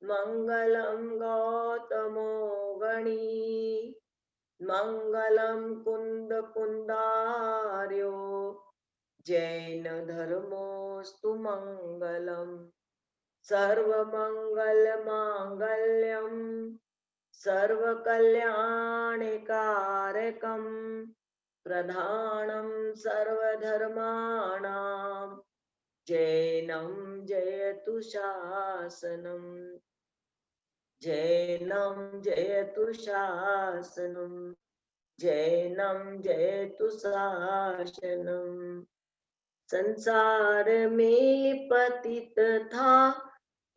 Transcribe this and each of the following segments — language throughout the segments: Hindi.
मंगलम गौतमो गणी, मंगलम कुंद कुंदार्यो, जैन धर्मोस्तु मंगलम। सर्वमंगल मांगल्यम सर्वकल्याणकारकम, प्रधानम सर्वधर्माणां, जैनम जयतु शासनम। जैनम जयतु शासनम, जैनम जयतु शासनम। संसार में पतित था,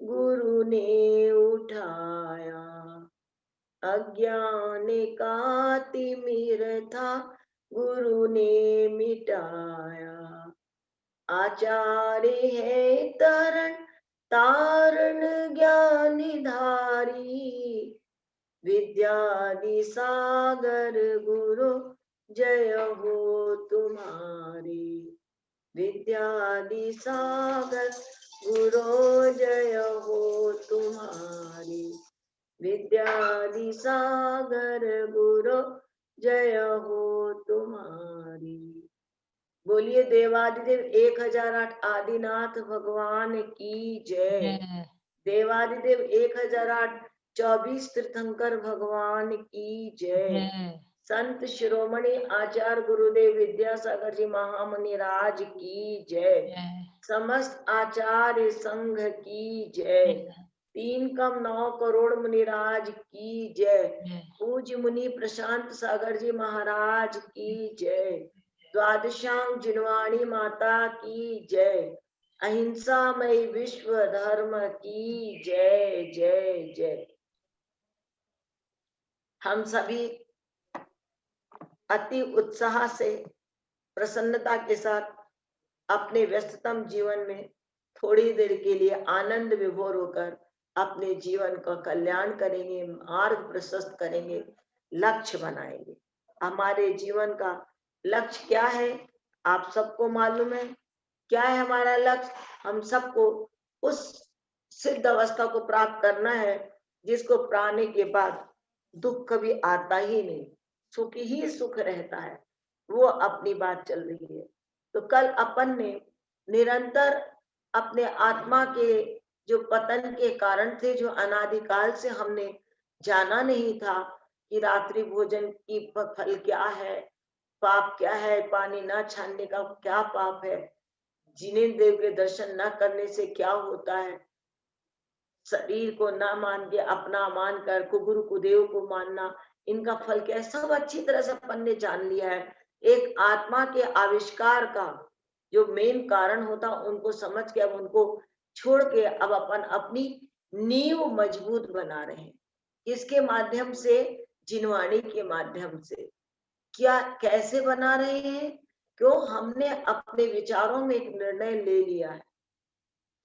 गुरु ने उठाया, अज्ञान का तिमिर था, गुरु ने मिटाया। आचार्य है तरण तारण ज्ञानधारी, विद्यादि सागर गुरु जय हो तुम्हारी। विद्यादि सागर गुरु जय हो तुम्हारी। विद्यादि सागर गुरु जय हो तुम्हारी। बोलिए देवादिदेव 1008 आदिनाथ भगवान की जय। देवादिदेव 1008 24 तीर्थंकर भगवान की जय। संत शिरोमणि आचार्य गुरुदेव विद्यासागर जी महामुनि राज की जय। समस्त आचार्य संघ की जय। 3 कम 9 करोड़ मुनिराज की जय। पूज्य मुनि प्रशांत सागर जी महाराज की जय। द्वादशांग जिनवाणी माता की जय। अहिंसामय विश्व धर्म की जय जय जय। हम सभी अति उत्साह से, प्रसन्नता के साथ अपने व्यस्ततम जीवन में थोड़ी देर के लिए आनंद विभोर होकर अपने जीवन का कल्याण करेंगे, मार्ग प्रशस्त करेंगे, लक्ष्य बनाएंगे। हमारे जीवन का लक्ष्य क्या है आप सबको मालूम है। क्या है हमारा लक्ष्य? हम सबको उस सिद्ध अवस्था को प्राप्त करना है जिसको पाने के बाद दुख कभी आता ही नहीं, सुख ही सुख रहता है। वो अपनी बात चल रही है। तो कल अपन ने निरंतर अपने आत्मा के जो पतन के कारण थे, जो अनादिकाल से हमने जाना नहीं था कि रात्रि भोजन की फल क्या है, पाप क्या है, पानी न छानने का क्या पाप है, जिन्हें देव के दर्शन न करने से क्या होता है, शरीर को न मान के अपना मान कर कुगुरु कुदेव को मानना, इनका फल क्या है, सब अच्छी तरह से अपन ने जान लिया है। एक आत्मा के आविष्कार का जो मेन कारण होता उनको समझ के अब उनको छोड़ के अब अपन अपनी नींव मजबूत बना रहे हैं। इसके माध्यम से, जिनवाणी के माध्यम से। क्या कैसे बना रहे हैं? क्यों? हमने अपने विचारों में एक निर्णय ले लिया है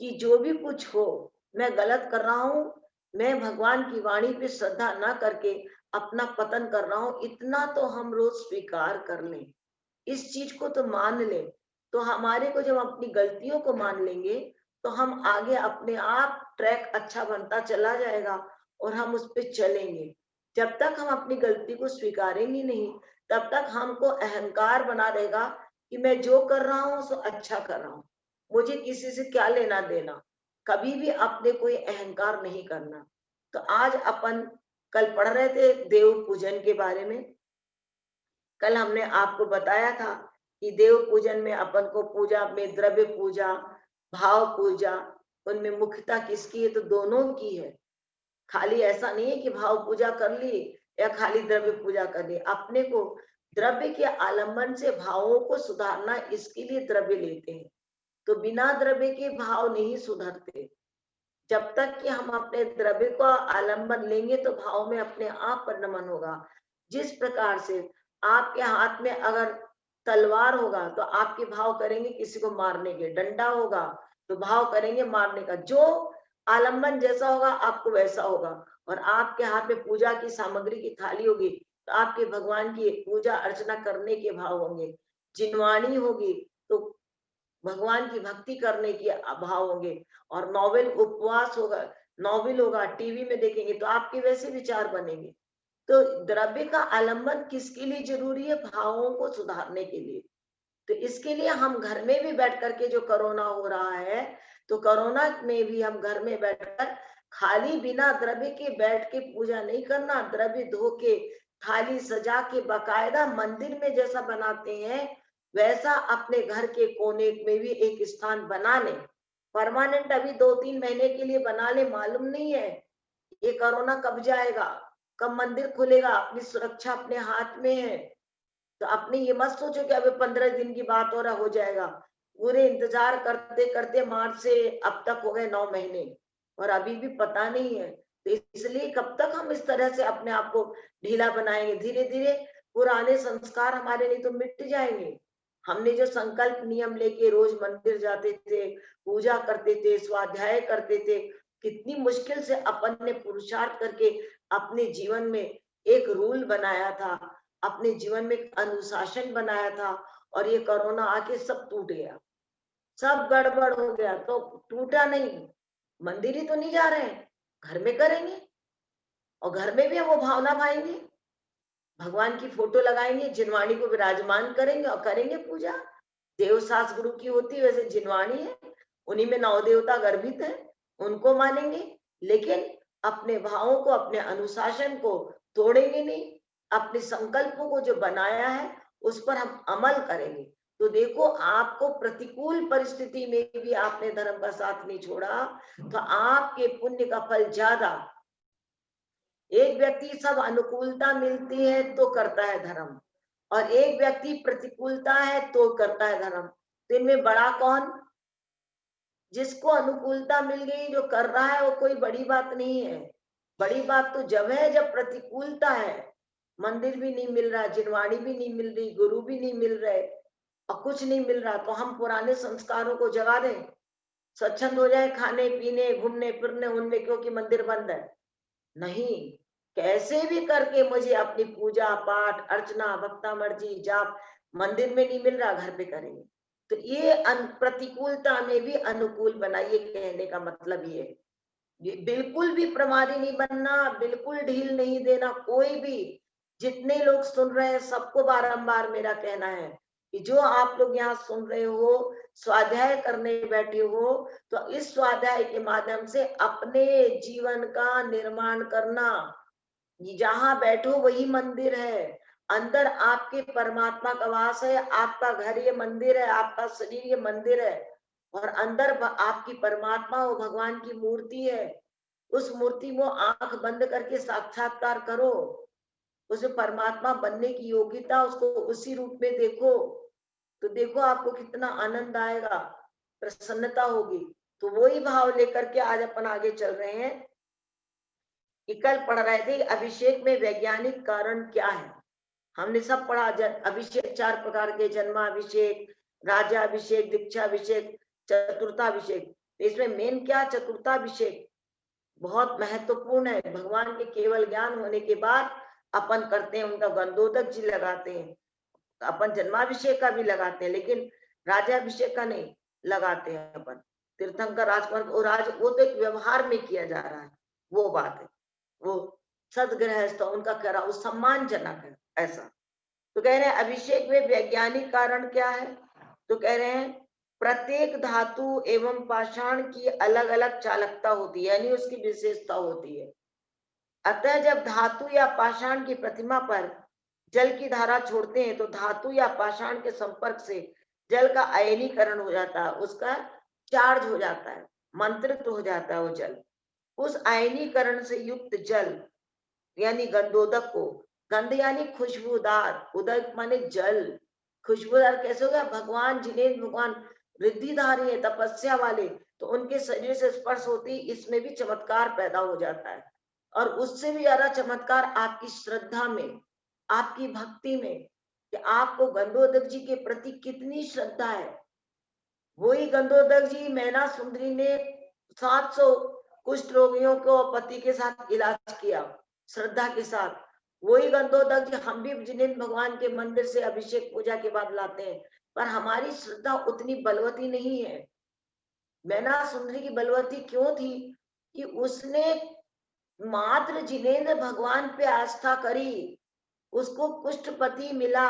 कि जो भी कुछ हो, मैं गलत कर रहा हूं, मैं भगवान की वाणी पे श्रद्धा ना करके अपना पतन कर रहा हूं, इतना तो हम रोज स्वीकार कर लें, इस चीज को तो मान लें। तो हमारे को जब अपनी गलतियों को मान लेंगे तो हम आगे अपने आप ट्रैक अच्छा बनता चला जाएगा और हम उस पर चलेंगे। जब तक हम अपनी गलती को स्वीकारेंगे नहीं, तब तक हमको अहंकार बना रहेगा कि मैं जो कर रहा हूँ सो अच्छा कर रहा हूँ, मुझे किसी से क्या लेना देना। कभी भी अपने कोई अहंकार नहीं करना। तो आज अपन कल पढ़ रहे थे देव पूजन के बारे में। कल हमने आपको बताया था कि देव पूजन में अपन को पूजा में द्रव्य पूजा, भाव पूजा, उनमें मुख्यता किसकी है? तो दोनों की है। खाली ऐसा नहीं है कि भाव पूजा कर ली या खाली द्रव्य पूजा कर ली। अपने को द्रव्य के आलंबन से भावों को सुधारना, इसके लिए द्रव्य लेते हैं। तो बिना द्रव्य के भाव नहीं सुधरते। जब तक कि हम अपने द्रव्य को आलंबन लेंगे तो भाव में अपने आप परिणमन होगा। जिस प्रकार से आपके हाथ में अगर तलवार होगा तो आपके भाव करेंगे किसी को मारने के, डंडा होगा तो भाव करेंगे मारने का। जो आलंबन जैसा होगा आपको वैसा होगा। और आपके हाथ में पूजा की सामग्री की थाली होगी तो आपके भगवान की पूजा अर्चना करने के भाव होंगे। जिनवाणी होगी तो भगवान की भक्ति करने के भाव होंगे। और नौवेल उपवास होगा नॉवेल होगा, टीवी में देखेंगे तो आपके वैसे विचार बनेंगे। तो द्रव्य का आलंबन किसके लिए जरूरी है? भावों को सुधारने के लिए। तो इसके लिए हम घर में भी बैठ करके, जो कोरोना हो रहा है, तो कोरोना में भी हम घर में बैठकर खाली बिना द्रव्य के बैठ के पूजा नहीं करना, द्रव्य धो के थाली सजा के बकायदा मंदिर में जैसा बनाते हैं वैसा अपने घर के कोने में भी एक स्थान बना ले। परमानेंट अभी 2-3 महीने के लिए बना ले, मालूम नहीं है ये कोरोना कब जाएगा, कब मंदिर खुलेगा, अपनी सुरक्षा अपने हाथ में है। तो आपने ये मत सोचो कि अभी 15 दिन की बात हो जाएगा। पूरे इंतजार करते करते मार्च से अब तक हो गए 9 महीने और अभी भी पता नहीं है। तो इसलिए कब तक हम इस तरह से अपने आप को ढीला बनाएंगे? धीरे धीरे पुराने संस्कार हमारे नहीं तो मिट जाएंगे। हमने जो संकल्प नियम लेके रोज मंदिर जाते थे, पूजा करते थे, स्वाध्याय करते थे, कितनी मुश्किल से अपन ने पुरुषार्थ करके अपने जीवन में एक रूल बनाया था, अपने जीवन में एक अनुशासन बनाया था, और ये कोरोना आके सब टूट गया, सब गड़बड़ हो गया। तो टूटा नहीं, मंदिर ही तो नहीं जा रहे हैं, घर में करेंगे और घर में भी हम वो भावना पाएंगे, भगवान की फोटो लगाएंगे, जिनवाणी को विराजमान करेंगे और करेंगे पूजा। देव सास गुरु की होती है वैसे जिनवाणी है, उन्हीं में नौ देवता गर्भित है, उनको मानेंगे। लेकिन अपने भावों को, अपने अनुशासन को तोड़ेंगे नहीं, अपने संकल्पों को जो बनाया है उस पर हम अमल करेंगे। तो देखो, आपको प्रतिकूल परिस्थिति में भी आपने धर्म का साथ नहीं छोड़ा, तो आपके पुण्य का फल ज्यादा। एक व्यक्ति सब अनुकूलता मिलती है तो करता है धर्म, और एक व्यक्ति प्रतिकूलता है तो करता है धर्म। तो इनमें बड़ा कौन? जिसको अनुकूलता मिल गई, जो कर रहा है, वो कोई बड़ी बात नहीं है। बड़ी बात तो जब है जब प्रतिकूलता है, मंदिर भी नहीं मिल रहा, जिनवाणी भी नहीं मिल रही, गुरु भी नहीं मिल रहे और कुछ नहीं मिल रहा, तो हम पुराने संस्कारों को जगा दें, स्वच्छंद हो जाए खाने पीने घूमने फिरने उनमें, क्योंकि मंदिर बंद है? नहीं, कैसे भी करके मुझे अपनी पूजा पाठ अर्चना भक्ता मर्जी जाप, मंदिर में नहीं मिल रहा घर पे करेंगे। तो ये प्रतिकूलता में भी अनुकूल बनाइए, कहने का मतलब ये है। ये बिल्कुल भी प्रमादी नहीं बनना, बिल्कुल ढील नहीं देना कोई भी। जितने लोग सुन रहे हैं सबको बारंबार मेरा कहना है कि जो आप लोग यहाँ सुन रहे हो, स्वाध्याय करने बैठे हो, तो इस स्वाध्याय के माध्यम से अपने जीवन का निर्माण करना। जहाँ बैठो वही मंदिर है, अंदर आपके परमात्मा का वास है, आपका घर ये मंदिर है, आपका शरीर ये मंदिर है, और अंदर आपकी परमात्मा वो भगवान की मूर्ति है। उस मूर्ति को आंख बंद करके साक्षात्कार करो, उसे परमात्मा बनने की योग्यता, उसको उसी रूप में देखो, तो देखो आपको कितना आनंद आएगा, प्रसन्नता होगी। तो वही भाव लेकर के आज अपन आगे चल रहे हैं कि कल पढ़ रहे थे अभिषेक में वैज्ञानिक कारण क्या है। हमने सब पढ़ा, अभिषेक 4 प्रकार के, जन्माभिषेक, राज्याभिषेक, दीक्षाभिषेक, चतुर्थाभिषेक। इसमें मेन क्या? चतुर्थाभिषेक बहुत महत्वपूर्ण है। भगवान के केवल ज्ञान होने के बाद अपन करते हैं, उनका गंधोदक जी लगाते हैं, अपन जन्माभिषेक का भी लगाते हैं, लेकिन राज्याभिषेक का नहीं लगाते हैं अपन। तीर्थंकर राजकुमार वो वो तो एक व्यवहार में किया जा रहा है, वो बात है। वो सदगृहस्थ उनका करा, वो सम्मानजनक है ऐसा। तो कह रहे हैं अभिषेक में वैज्ञानिक कारण क्या है? तो कह रहे हैं प्रत्येक धातु एवं पाषाण की अलग अलग चालकता होती है, यानी उसकी विशेषता होती है। अतः जब धातु या पाषाण की प्रतिमा पर जल की धारा छोड़ते हैं तो धातु या पाषाण के संपर्क से जल का आयनीकरण हो जाता है, उसका चार्ज हो जाता है, मंत्रित हो जाता है वो जल। उस आयनीकरण से युक्त जल यानी गंधोदक को, गंध यानी खुशबूदार, उदक माने जल, खुशबूदार कैसे होगा? भगवान जिन्हें भगवान रिद्धिधारी है, तपस्या वाले, तो उनके शरीर से स्पर्श होती इसमें भी चमत्कार पैदा हो जाता है। और उससे भी ज्यादा चमत्कार आपकी श्रद्धा में, आपकी भक्ति में, कि आपको गंधोदक जी के प्रति कितनी श्रद्धा है। वही गंधोदक जी, मैना सुंदरी ने 700 कुष्ठ रोगियों को पति के साथ इलाज किया श्रद्धा के साथ। वही गंधोदक जी हम भी जिन्हें भगवान के मंदिर से अभिषेक पूजा के बाद लाते हैं, पर हमारी श्रद्धा उतनी बलवती नहीं है। मैना सुंदरी की बलवती क्यों थी? कि उसने मात्र जिनेंद्र भगवान पे आस्था करी, उसको कुष्ठपति मिला,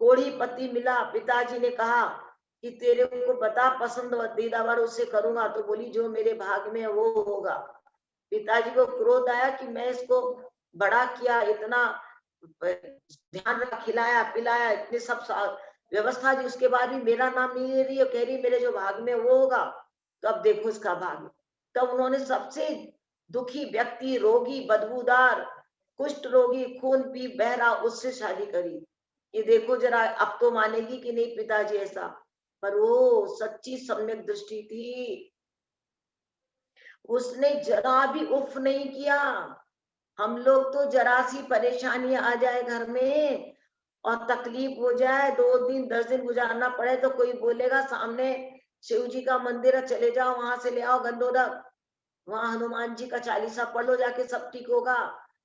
कोढ़ीपति मिला। पिताजी ने कहा कि तेरे को बता पसंद दीदावर उससे करूंगा, तो बोली जो मेरे भाग में है वो होगा। पिताजी को क्रोध आया कि मैं इसको बड़ा किया, इतना ध्यान रखा, खिलाया पिलाया, इतने सब व्यवस्था दी, उसके बाद भी मेरा नाम नहीं ले रही है, कह रही मेरे जो भाग में वो होगा। तो अब देखो इसका भाग। तब उन्होंने सबसे दुखी व्यक्ति, रोगी, बदबूदार, कुष्ठ रोगी, खून पी बहरा, उससे शादी करी। ये देखो जरा, अब तो मानेगी कि नहीं पिताजी ऐसा, पर वो सच्ची सम्यक दृष्टि थी। उसने जरा भी उफ नहीं किया। हम लोग तो जरा सी परेशानी आ जाए घर में और तकलीफ हो जाए, 2 दिन 10 दिन गुजारना पड़े, तो कोई बोलेगा सामने शिव जी का मंदिर है, चले जाओ वहां से ले आओ गंदोदक, वहां हनुमान जी का चालीसा पढ़ लो जाके, सब ठीक होगा।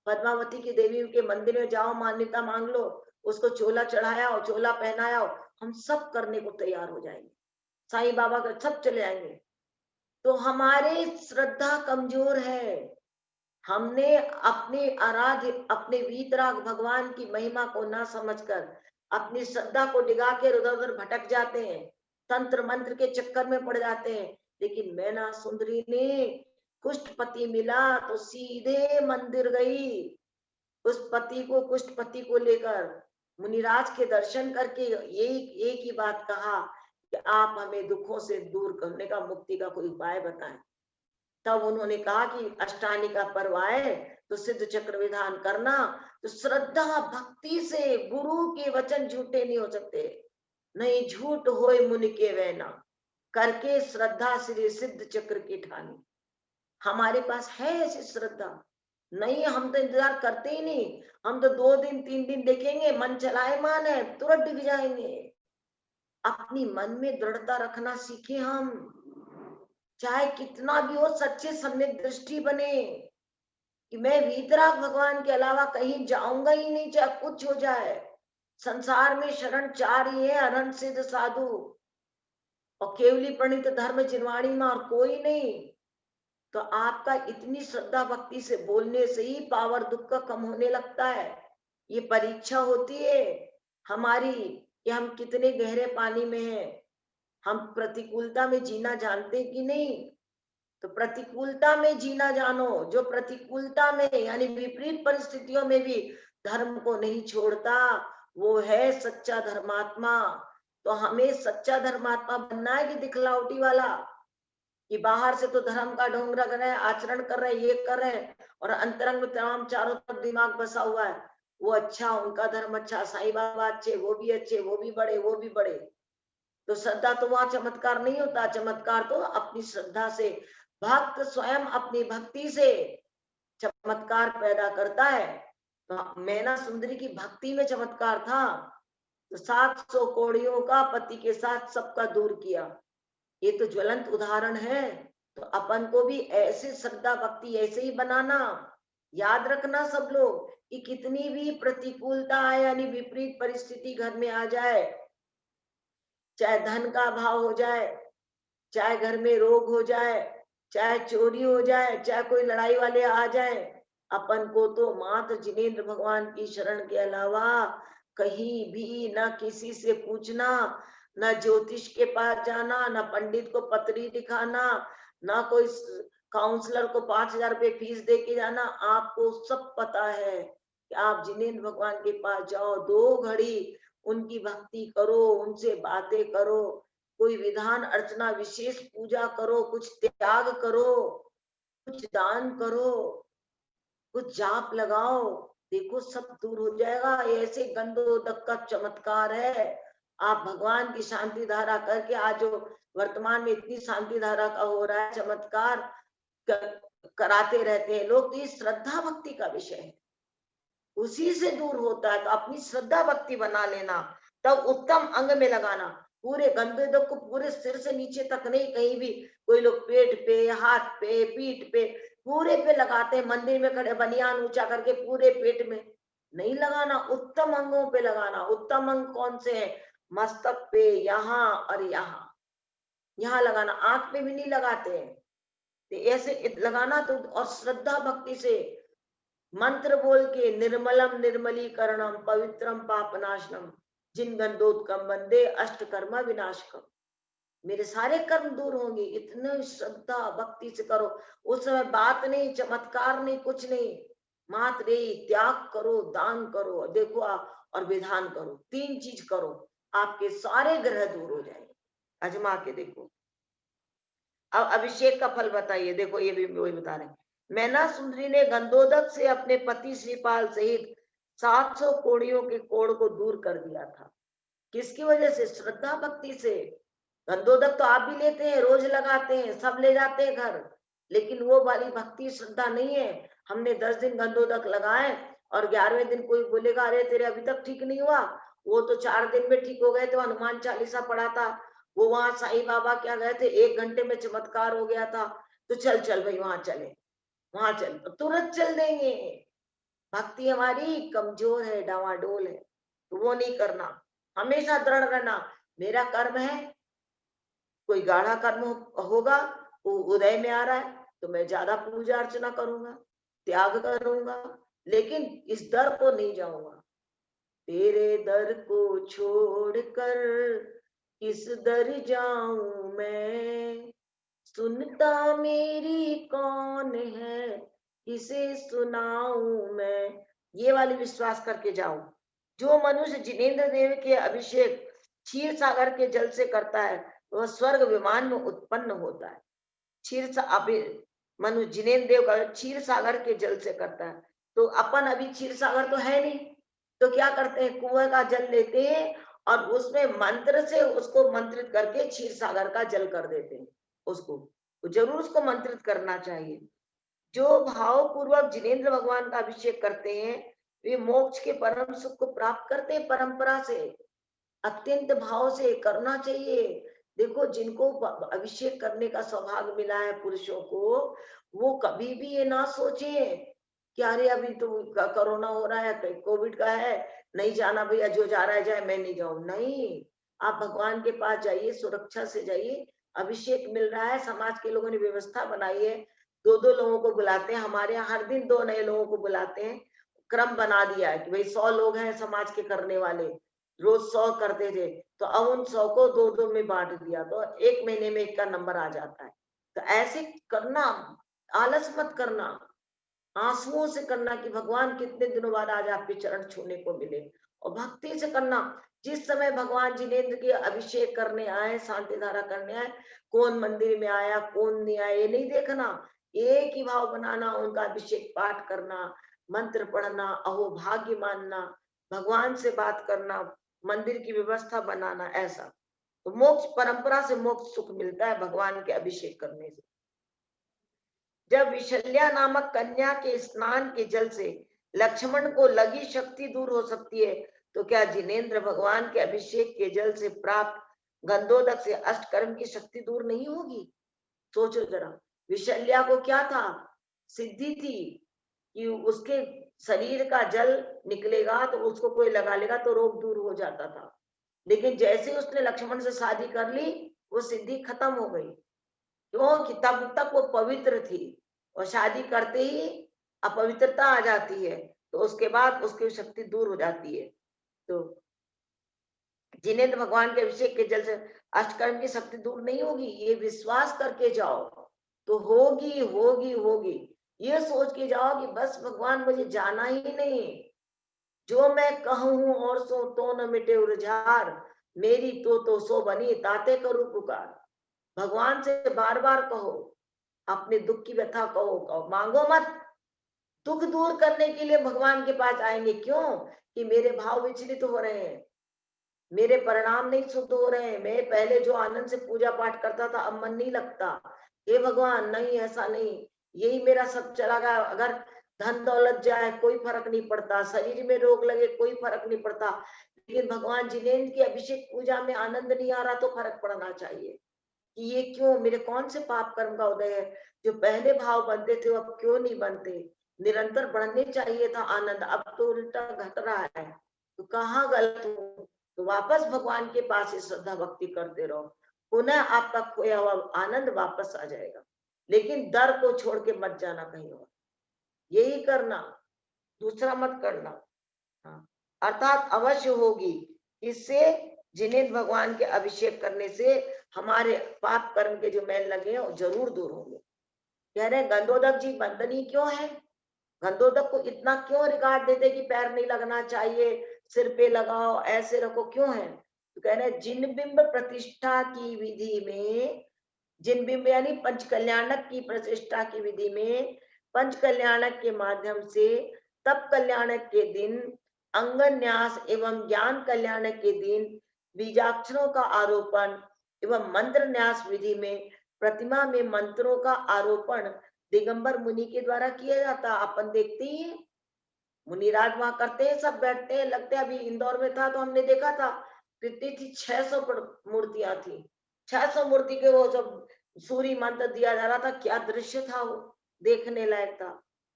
पद्मावती की देवी के मंदिर में जाओ, मान्यता मांग लो, उसको चोला चढ़ाया हो, चोला पहनाया हो, हम सब करने को तैयार हो जाएंगे, साईं बाबा का सब चले जाएंगे। तो हमारे श्रद्धा कमजोर है। हमने अपने आराध्य, अपने वीतराग भगवान की महिमा को ना समझकर अपनी श्रद्धा को डिगा के उधर उधर भटक जाते हैं, तंत्र मंत्र के चक्कर में पड़ जाते हैं। लेकिन मैना सुंदरी ने कुष्ठपति मिला तो सीधे मंदिर गई, उस पति को, कुष्ठपति को लेकर मुनिराज के दर्शन करके यही एक ही बात कहा कि आप हमें दुखों से दूर करने का, मुक्ति का कोई उपाय बताएं। तब उन्होंने कहा कि अष्टानी का पर्व आए तो सिद्ध चक्र विधान करना। तो श्रद्धा भक्ति से गुरु के वचन झूठे नहीं हो सकते, नहीं झूठ होए मुनि के वैना, करके श्रद्धा श्री सिद्ध चक्र की ठानी। हमारे पास है ऐसी श्रद्धा नहीं, हम तो इंतजार करते ही नहीं। हम तो 2 दिन 3 दिन देखेंगे, मन चलायमान है, तुरंत डिग जाएंगे। अपनी मन में दृढ़ता रखना सीखे हम, चाहे कितना भी हो, सच्चे सम्यक दृष्टि बने कि मैं वीतराग भगवान के अलावा कहीं जाऊंगा ही नहीं, चाहे कुछ हो जाए। संसार में शरण 4 ही है, अनंत सिद्ध साधु और केवली प्रणीत धर्म जिनवाणी में, और कोई नहीं। तो आपका इतनी श्रद्धा भक्ति से बोलने से ही पावर दुख का कम होने लगता है। ये परीक्षा होती है हमारी कि हम कितने गहरे पानी में हैं। हम प्रतिकूलता में जीना जानते कि नहीं? तो प्रतिकूलता में जीना जानो, जो प्रतिकूलता में यानी विपरीत परिस्थितियों में भी धर्म को नहीं छोड़ता, वो है सच्चा धर्मात्मा। तो हमें सच्चा धर्मात्मा बनना है कि दिखलावटी वाला, कि बाहर से तो धर्म का ढोंग रख रहे हैं, आचरण कर रहे हैं, ये कर रहे हैं, और अंतरंग में तमाम चारों तरफ दिमाग बसा हुआ है। वो अच्छा, उनका धर्म अच्छा, साईं बाबा अच्छे, वो भी अच्छे, वो भी बड़े, वो भी बड़े। तो श्रद्धा तो वहां चमत्कार नहीं होता, चमत्कार तो अपनी श्रद्धा से, भक्त स्वयं अपनी भक्ति से चमत्कार पैदा करता है। तो मैना सुंदरी की भक्ति में चमत्कार था। तो 700 कोड़ियों का पति के साथ सबका दूर किया, ये तो ज्वलंत उदाहरण है। तो अपन को भी ऐसे श्रद्धा भक्ति ऐसे ही बनाना। याद रखना सब लोग कि कितनी भी प्रतिकूलता आए यानी विपरीत परिस्थिति घर में आ जाए, चाहे धन का अभाव हो जाए, चाहे घर में रोग हो जाए, चाहे चोरी हो जाए, चाहे कोई लड़ाई वाले आ जाए, अपन को तो मात्र जिनेंद्र भगवान की शरण के अलावा कहीं भी न किसी से पूछना, न ज्योतिष के पास जाना, न पंडित को पत्री दिखाना, न कोई काउंसलर को 5,000 रुपए फीस दे के जाना। आपको सब पता है कि आप जिनेंद्र भगवान के पास जाओ, 2 घड़ी उनकी भक्ति करो, उनसे बातें करो, कोई विधान अर्चना विशेष पूजा करो, कुछ त्याग करो, कुछ दान करो, कुछ जाप लगाओ, देखो सब दूर हो जाएगा। ऐसे गंधोदक का चमत्कार है। आप भगवान की शांति धारा करके, आज जो वर्तमान में इतनी शांति धारा का हो रहा है चमत्कार, कराते रहते हैं लोग, तो ये श्रद्धा भक्ति का विषय है, उसी से दूर होता है। तो अपनी श्रद्धा भक्ति बना लेना, तब उत्तम अंग में लगाना। पूरे गंदे दो को पूरे सिर से नीचे तक नहीं, कहीं भी कोई लोग पेट पे, हाथ पे, पीठ पे, पूरे पे लगाते हैं। मंदिर में खड़े बनियान ऊंचा करके पूरे पेट में नहीं लगाना, उत्तम अंगों पे लगाना। उत्तम अंग कौन से हैं? मस्तक पे, यहाँ और यहाँ, यहाँ लगाना। आंख पे भी नहीं लगाते हैं, तो ऐसे लगाना तो, और श्रद्धा भक्ति से मंत्र बोल के निर्मलम निर्मलीकरणम पवित्रम पापनाशनम जिन गंधोत्कम वंदे अष्ट कर्म विनाशकम, मेरे सारे कर्म दूर होंगे, इतने श्रद्धा भक्ति से करो। उस समय बात नहीं, चमत्कार नहीं, कुछ नहीं, मात्र यही त्याग करो, दान करो, देखो और विधान करो, 3 चीज करो, आपके सारे ग्रह दूर हो जाएंगे। आजमा के देखो। अब अभिषेक का फल बताइए, देखो ये भी वही बता रहे हैं। मैना सुंदरी ने गंधोदक से अपने पति श्रीपाल सहित 700 कोड़ियों के कोड़ को दूर कर दिया था। किसकी वजह से? श्रद्धा भक्ति से। गंधोदक तो आप भी लेते हैं, रोज लगाते हैं, सब ले जाते हैं घर, लेकिन वो वाली भक्ति श्रद्धा नहीं है। हमने 10 दिन गंधोदक लगाए और 11वें दिन कोई बोलेगा अरे तेरे अभी तक ठीक नहीं हुआ, वो तो 4 दिन में ठीक हो गए थे, हनुमान चालीसा पढ़ा था, वो वहां साईं बाबा क्या गए थे, 1 घंटे में चमत्कार हो गया था, तो चल चल भाई वहां चले, वहां चल, तो तुरंत चल देंगे। भक्ति हमारी कमजोर है, डावाडोल है, तो वो नहीं करना। हमेशा दृढ़ रहना, मेरा कर्म है, कोई गाढ़ा कर्म होगा, वो उदय में आ रहा है, तो मैं ज्यादा पूजा अर्चना करूंगा, त्याग करूंगा, लेकिन इस दर को नहीं जाऊंगा। तेरे दर को छोड़कर किस दर जाऊं मैं, सुनता मेरी कौन है, किसे सुनाऊं मैं। ये वाली विश्वास करके जाओ। जो मनुष्य जिनेन्द्र देव के अभिषेक क्षीर सागर के जल से करता है, वह स्वर्ग विमान में उत्पन्न होता है। मनुष्य जिनेन्द्र देव का क्षीर सागर के जल से करता है, तो अपन अभी क्षीर सागर तो है नहीं, तो क्या करते हैं, कुएं का जल लेते हैं और उसमें मंत्र से उसको मंत्रित करके क्षीर सागर का जल कर देते हैं। उसको तो जरूर उसको मंत्रित करना चाहिए। जो भाव पूर्वक जिनेन्द्र भगवान का अभिषेक करते हैं, वे मोक्ष के परम सुख को प्राप्त करते हैं परंपरा से। अत्यंत भाव से करना चाहिए। देखो जिनको अभिषेक करने का सौभाग्य मिला है पुरुषों को, वो कभी भी ये ना सोचे कि अरे अभी तो कोरोना हो रहा है, कहीं कोविड का है, नहीं जाना भैया, जो जा रहा है जाए, मैं नहीं जाऊं। नहीं, आप भगवान के पास जाइए, सुरक्षा से जाइए। अभिषेक मिल रहा है, समाज के लोगों ने व्यवस्था बनाई है, 2-2 लोगों को बुलाते हैं, हमारे यहाँ हर दिन 2 नए लोगों को बुलाते हैं। क्रम बना दिया है कि भाई 100 लोग हैं समाज के करने वाले, रोज 100 करते थे, तो अब उन 100 को 2-2 में बांट दिया, तो 1 महीने में 1 का नंबर आ जाता है। तो ऐसे करना, आलस मत करना, आंसुओं से करना कि भगवान कितने दिनों बाद आज आपके चरण छूने को मिले, और भक्ति से करना। जिस समय भगवान जिनेन्द्र के अभिषेक करने आए, शांति धारा करने आए, कौन मंदिर में आया कौन नहीं आया ये नहीं देखना, एक ही भाव बनाना, उनका अभिषेक पाठ करना, मंत्र पढ़ना, अहो भाग्य मानना, भगवान से बात करना, मंदिर की व्यवस्था बनाना, ऐसा। तो मोक्ष परंपरा से मोक्ष सुख मिलता है भगवान के अभिषेक करने से। जब विशल्या नामक कन्या के स्नान के जल से लक्ष्मण को लगी शक्ति दूर हो सकती है, तो क्या जिनेन्द्र भगवान के अभिषेक के जल से प्राप्त गंधोदक से अष्टकर्म की शक्ति दूर नहीं होगी? सोचो जरा, विशल्या को क्या था, सिद्धि थी कि उसके शरीर का जल निकलेगा तो उसको कोई लगा लेगा तो रोग दूर हो जाता था, लेकिन जैसे उसने लक्ष्मण से शादी कर ली, वो सिद्धि खत्म हो गई। क्योंकि तब तक वो पवित्र थी, और शादी करते ही अपवित्रता आ जाती है, तो उसके बाद उसकी शक्ति दूर हो जाती है। तो जिनेन्द्र भगवान के अभिषेक के जल से अष्टकर्म की शक्ति दूर नहीं होगी, ये विश्वास करके जाओ तो होगी होगी होगी। ये सोच के जाओ कि बस भगवान मुझे जाना ही नहीं, जो मैं कहूँ और सो तो न मिटे उरझार, मेरी तो सो बनी ताते करूं पुकार। भगवान से बार बार कहो, अपने दुख की व्यथा कहो, मांगो मत। दुख दूर करने के लिए भगवान के पास आएंगे, क्यों कि मेरे भाव विचलित हो रहे हैं, मेरे परिणाम नहीं शुद्ध हो रहे हैं, मैं पहले जो आनंद से पूजा पाठ करता था अब मन नहीं लगता। हे भगवान, नहीं ऐसा नहीं, यही मेरा सब चला गया। अगर धन दौलत जाए कोई फर्क नहीं पड़ता, शरीर में रोग लगे कोई फर्क नहीं पड़ता, लेकिन भगवान जिनेन्द्र की अभिषेक पूजा में आनंद नहीं आ रहा तो फर्क पड़ना चाहिए कि ये क्यों, मेरे कौन से पाप कर्म का उदय है, जो पहले भाव बनते थे वो अब क्यों नहीं बनते। निरंतर बढ़ने चाहिए था आनंद, अब तो उल्टा घट रहा है, तो कहाँ गलत हूँ। तो वापस भगवान के पास ही श्रद्धा भक्ति करते रहो, पुनः आपका खोया हुआ आनंद वापस आ जाएगा। लेकिन दर को छोड़ के मत जाना कहीं और, यही करना, दूसरा मत करना। हाँ, अर्थात अवश्य होगी। इससे जिनेंद्र भगवान के अभिषेक करने से हमारे पाप कर्म के जो मैल लगे हैं वो जरूर दूर होंगे। कह रहे गंधोदक जी बंदनी क्यों है? गंधोदक को इतना क्यों रिगार्ड देते कि पैर नहीं लगना चाहिए, सिर पे लगाओ, ऐसे रखो, क्यों है? तो कह रहे जिन बिंब प्रतिष्ठा की विधि में, जिन बिंब यानी पंच कल्याणक की प्रतिष्ठा की विधि में, पंच कल्याणक के माध्यम से तप कल्याणक के दिन, अंगन न्यास एवं ज्ञान कल्याणक के दिन बीजाक्षरों का आरोपण एवं मंत्र न्यास विधि में प्रतिमा में मंत्रों का आरोपण दिगंबर मुनि के द्वारा किया जाता। अपन देखते ही हैं, मुनिराज वहां करते हैं, सब बैठते हैं, लगते हैं। अभी इंदौर में था तो हमने देखा था, कितनी थी, 600 मूर्तियां थी। 600 मूर्ति के वो जब सूर्य मंत्र दिया जा रहा था, क्या दृश्य था वो, देखने लायक था।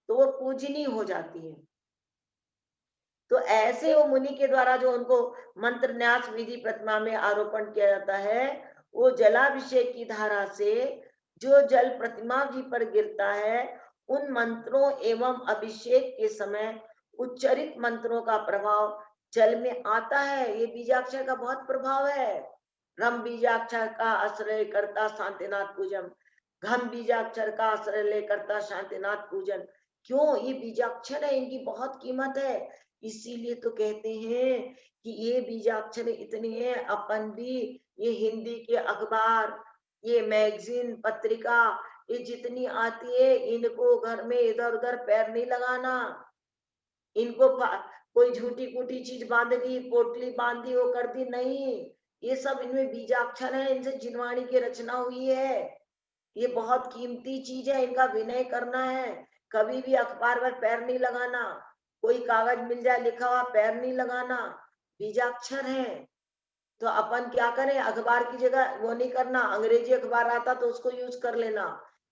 तो वो पूजनीय हो जाती है। तो ऐसे वो मुनि के द्वारा जो उनको मंत्र न्यास विधि प्रतिमा में आरोपण किया जाता है, वो जलाभिषेक की धारा से जो जल प्रतिमा जी पर गिरता है, उन मंत्रों एवं अभिषेक के समय उच्चरित मंत्रों का प्रभाव जल में आता है। ये बीजाक्षर का बहुत प्रभाव है। रम बीजाक्षर का आश्रय करता शांतिनाथ पूजन, घम बीजाक्षर का आश्रय ले करता शांतिनाथ पूजन। क्यों? ये बीजाक्षर है, इनकी बहुत कीमत है। इसीलिए तो कहते हैं कि ये बीजाक्षर इतने हैं, अपन भी ये हिंदी के अखबार, ये मैगजीन, पत्रिका, ये जितनी आती है, इनको घर में इधर उधर पैर नहीं लगाना। इनको कोई झूठी कूटी चीज बांध दी, पोटली बांध दी, वो कर दी, नहीं। ये सब इनमें बीजाक्षर है, इनसे जिनवाणी की रचना हुई है। ये बहुत कीमती चीज है, इनका विनय करना है। कभी भी अखबार पर पैर नहीं लगाना, कोई कागज मिल जाए लिखा हुआ, पैर नहीं लगाना, बीजाक्षर है। तो अपन क्या करें, अखबार की जगह वो नहीं करना, अंग्रेजी अखबार आता तो उसको यूज कर लेना,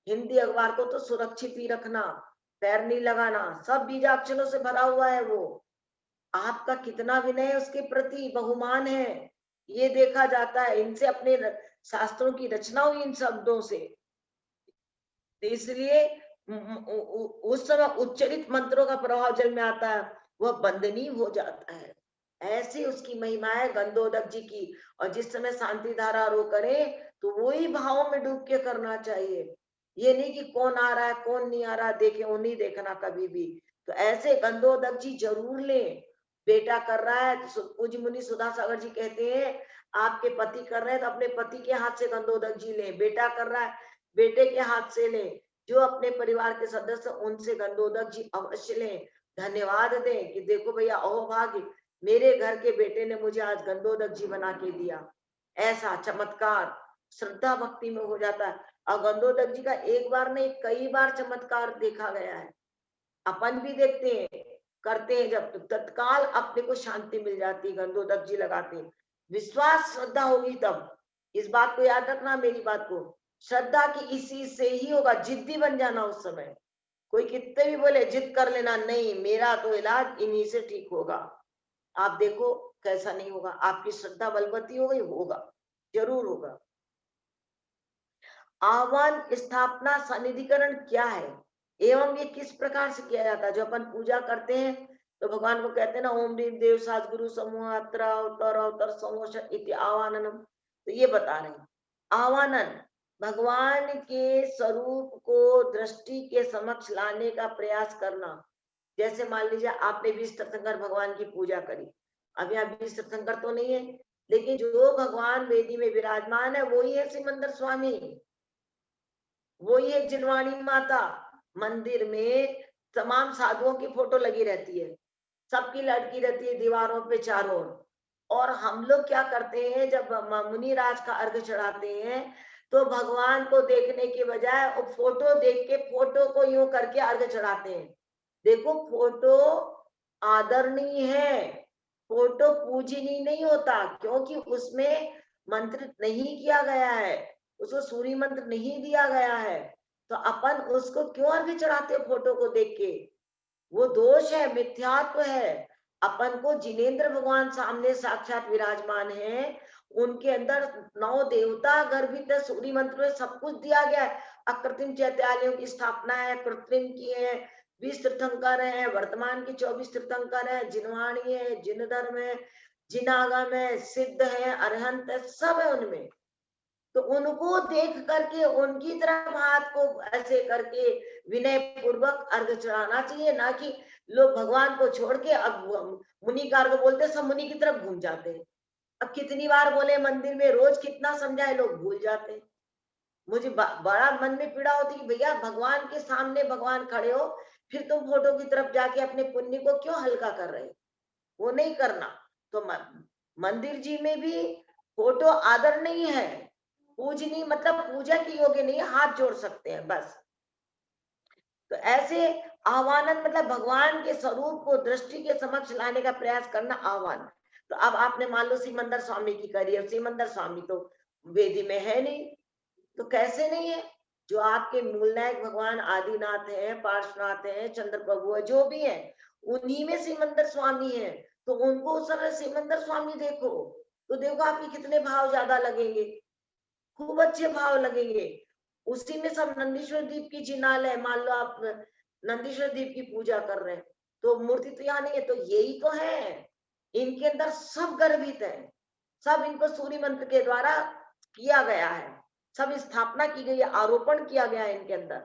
हिंदी अखबार को तो सुरक्षित ही रखना, पैर नहीं लगाना। सब बीजाक्षरों से भरा हुआ है वो। आपका कितना विनय उसके प्रति, बहुमान है, ये देखा जाता है। इनसे अपने शास्त्रों की रचना हुई इन शब्दों से। इसलिए उस समय उच्चरित मंत्रों का प्रभाव जल में आता है, वह बंदनीय हो जाता है। ऐसी उसकी महिमा है गंधोदक जी की। और जिस समय शांति धारा रो करे तो वही भावों में डूब के करना चाहिए। ये नहीं कि कौन आ रहा है कौन नहीं आ रहा देखे, वो नहीं देखना कभी भी। तो ऐसे गंधोदक जी जरूर ले। बेटा कर रहा है, पूज्य मुनि सुधा सागर जी कहते हैं आपके पति कर रहे हैं तो अपने पति के हाथ से गंधोदक जी ले। बेटा कर रहा है, बेटे के हाथ से ले। जो अपने परिवार के सदस्य उनसे गंधोदक जी अवश्य लें, धन्यवाद दें कि देखो भैया, अहो भाग्य, मेरे घर के बेटे ने मुझे आज गंधोदक जी बना के दिया। ऐसा चमत्कार श्रद्धा भक्ति में हो जाता है। और गंधोदक जी का एक बार नहीं, कई बार चमत्कार देखा गया है। अपन भी देखते हैं, करते हैं, जब तो तत्काल अपने को शांति मिल जाती है। गंधोदक जी लगाते हैं, विश्वास श्रद्धा होगी तब। इस बात को याद रखना, मेरी बात को। श्रद्धा की इसी से ही होगा, जिद्दी बन जाना उस समय। कोई कितने भी बोले जिद कर लेना, नहीं मेरा तो इलाज इन्हीं से ठीक होगा। आप देखो कैसा नहीं होगा, आपकी श्रद्धा बलवती हो गई, होगा, जरूर होगा। आह्वान स्थापना सनिधिकरण क्या है एवं ये किस प्रकार से किया जाता है? जो अपन पूजा करते हैं तो भगवान को कहते हैं ना, ओम रीम देव साज गुरु समूह अत्र अवतर अवतर समोष इति आवाननम। तो ये बता रहे हैं, आवानन भगवान के स्वरूप को दृष्टि के समक्ष लाने का प्रयास करना। जैसे मान लीजिए आपने बीस तीर्थंकर भगवान की पूजा करी, अब यहाँ बीस तीर्थंकर तो नहीं है, लेकिन जो भगवान वेदी में विराजमान है वही है सिमंदर स्वामी, वही है जिनवाणी माता। मंदिर में तमाम साधुओं की फोटो लगी रहती है, सबकी लटकी रहती है दीवारों पे चारों ओर। और हम लोग क्या करते हैं, जब मुनि राज का अर्घ चढ़ाते हैं तो भगवान को देखने के बजाय वो फोटो देख के फोटो को यूं करके अर्घ चढ़ाते हैं। देखो, फोटो आदरणीय है, फोटो पूजनीय नहीं होता, क्योंकि उसमें मंत्रित नहीं किया गया है, उसको सूर्य मंत्र नहीं दिया गया है। तो अपन उसको क्यों अर्घ चढ़ाते हो फोटो को देख के? वो दोष है, मिथ्यात्व है। अपन को जिनेंद्र भगवान सामने साक्षात विराजमान है, उनके अंदर नौ देवता गर्भित है, सूर्य मंत्र में सब कुछ दिया गया है। अकृत्रिम चैत्यालयों की स्थापना है, कृत्रिम की है, 20 तीर्थंकर है, वर्तमान के 24 तीर्थंकर है, जिनवाणी है, जिन धर्म है, जिनागम है, सिद्ध है, अरहंत है, सब है उनमें। तो उनको देख करके उनकी तरफ हाथ को ऐसे करके विनय पूर्वक अर्घ चढ़ाना चाहिए, ना कि लोग भगवान को छोड़ के अब मुनि कार को बोलते सब मुनि की तरफ घूम जाते हैं। अब कितनी बार बोले मंदिर में, रोज कितना समझाए, लोग भूल जाते हैं। मुझे बड़ा मन में पीड़ा होती कि भैया भगवान के सामने भगवान खड़े हो, फिर तुम फोटो की तरफ जाके अपने पुण्य को क्यों हल्का कर रहे हो? वो नहीं करना। तो मंदिर जी में भी फोटो आदर नहीं है, पूजनी मतलब पूजा की योग्य नहीं है, हाथ जोड़ सकते हैं बस। तो ऐसे आह्वानन मतलब भगवान के स्वरूप को दृष्टि के समक्ष लाने का प्रयास करना आह्वान। तो अब आपने मान लो सिमंदर स्वामी की करी, अब सिमंदर स्वामी तो वेदी में है नहीं, तो कैसे नहीं है? जो आपके मूल नायक भगवान आदिनाथ है, पार्श्वनाथ है, चंद्र प्रभु है, जो भी है, उन्हीं में सिमंदर स्वामी है। तो उनको उस समय सिमंदर स्वामी देखो, तो देखो आपके कितने भाव ज्यादा लगेंगे, खूब अच्छे भाव लगेंगे। उसी में सब नंदीश्वर दीप की जिनाल है, मान लो आप नंदीश्वर दीप की पूजा कर रहे हैं, तो मूर्ति तो यहाँ नहीं है, तो यही तो है, इनके अंदर सब गर्भित है, सब इनको सूर्य मंत्र के द्वारा किया गया है, सब स्थापना की गई है, आरोपण किया गया है इनके अंदर।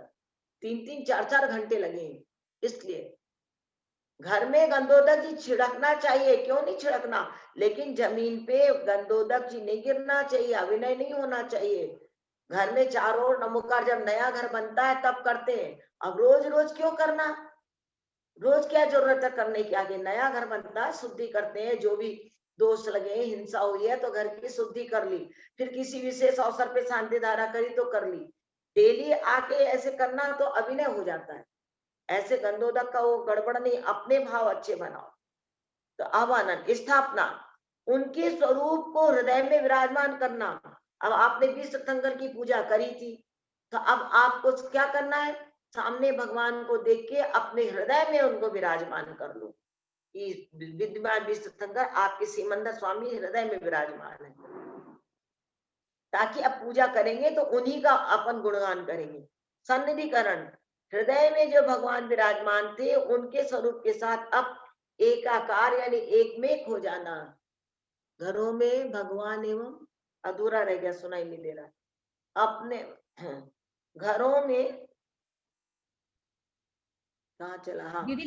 3-3 4-4 घंटे लगे, इसलिए घर में गंधोदक जी छिड़कना चाहिए, क्यों नहीं छिड़कना, लेकिन जमीन पे गंधोदक जी नहीं गिरना चाहिए, अभिनय नहीं होना चाहिए। घर में चारों ओर नमोकार जब नया घर बनता है तब करते हैं, अब रोज रोज क्यों करना? रोज क्या जरूरत है करने की? आगे नया घर बनता है, शुद्धि करते हैं, जो भी दोष लगे, हिंसा हुई है तो घर की शुद्धि कर ली, फिर किसी विशेष अवसर पे शांति धारा करी तो कर ली। डेली आके ऐसे करना तो अभिनय हो जाता है। ऐसे गंधोदक का वो गड़बड़ नहीं, अपने भाव अच्छे बनाओ। तो आवानन स्थापना, उनके स्वरूप को हृदय में विराजमान करना। अब आपने विश्व तीर्थंकर की पूजा करी थी, तो अब आपको क्या करना है? सामने भगवान को देख के अपने हृदय में उनको विराजमान कर लो कि विद्यमान विश्व तीर्थंकर आपके सिमंदर स्वामी हृदय में विराजमान है, ताकि अब पूजा करेंगे तो उन्हीं का अपन गुणगान करेंगे। सन्निधिकरण, हृदय में जो भगवान विराजमान थे उनके स्वरूप के साथ अब एकाकार यानी एकमेक हो जाना। घरों में भगवान एवं अधूरा रह गया, सुनाई नहीं दे रहा। अपने घरों में कहाँ चला? हाँ दीदी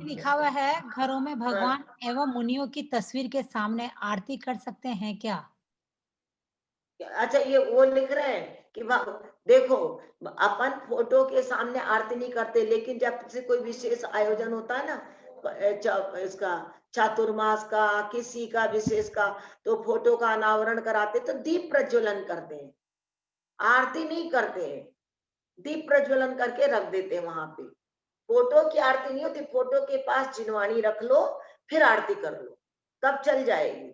लिखा हुआ है, घरों में हाँ, भगवान एवं मुनियों की तस्वीर के सामने आरती कर सकते हैं क्या? अच्छा ये वो लिख रहे हैं कि देखो अपन फोटो के सामने आरती नहीं करते, लेकिन जब से कोई विशेष आयोजन होता है ना, इसका चातुर्मास का किसी का विशेष का, तो फोटो का अनावरण कराते तो दीप प्रज्वलन करते हैं, आरती नहीं करते हैं, दीप प्रज्वलन करके रख देते हैं वहां पे। फोटो की आरती नहीं होती, फोटो के पास जिनवाणी रख लो, फिर आरती कर लो, तब चल जाएगी।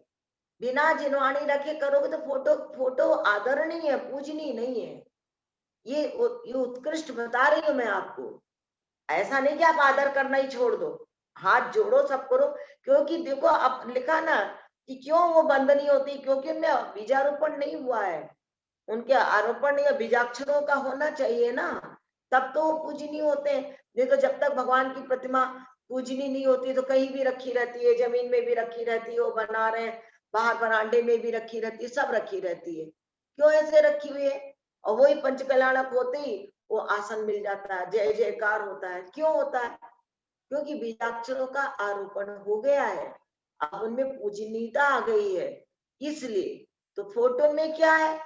बिना जिनवाणी रखे करोगे तो फोटो फोटो आदरणीय है, पूजनीय नहीं है। ये उत्कृष्ट बता रही हूं मैं आपको। ऐसा नहीं कि आप आदर करना ही छोड़ दो, हाथ जोड़ो, सब करो। क्योंकि देखो अब लिखा ना कि क्यों वो बंद नहीं होती, क्योंकि उनमें बीजारोपण नहीं हुआ है, उनके आरोपण या बीजाक्षरों का होना चाहिए ना, तब तो वो पूजनीय होते हैं। नहीं तो जब तक भगवान की प्रतिमा पूजनीय नहीं होती तो कहीं भी रखी रहती है, जमीन में भी रखी रहती है, वो बना रहे हैं, बाहर बरांडे में भी रखी रहती है, सब रखी रहती है। क्यों ऐसे रखी हुई है? और वही पंच कल्याणक होते ही वो आसन मिल जाता है, जय जयकार होता है। क्यों होता है? क्योंकि बीजाक्षरों का आरोपण हो गया है, अब उनमें पूजनीयता आ गई है, इसलिए। तो फोटो में क्या है?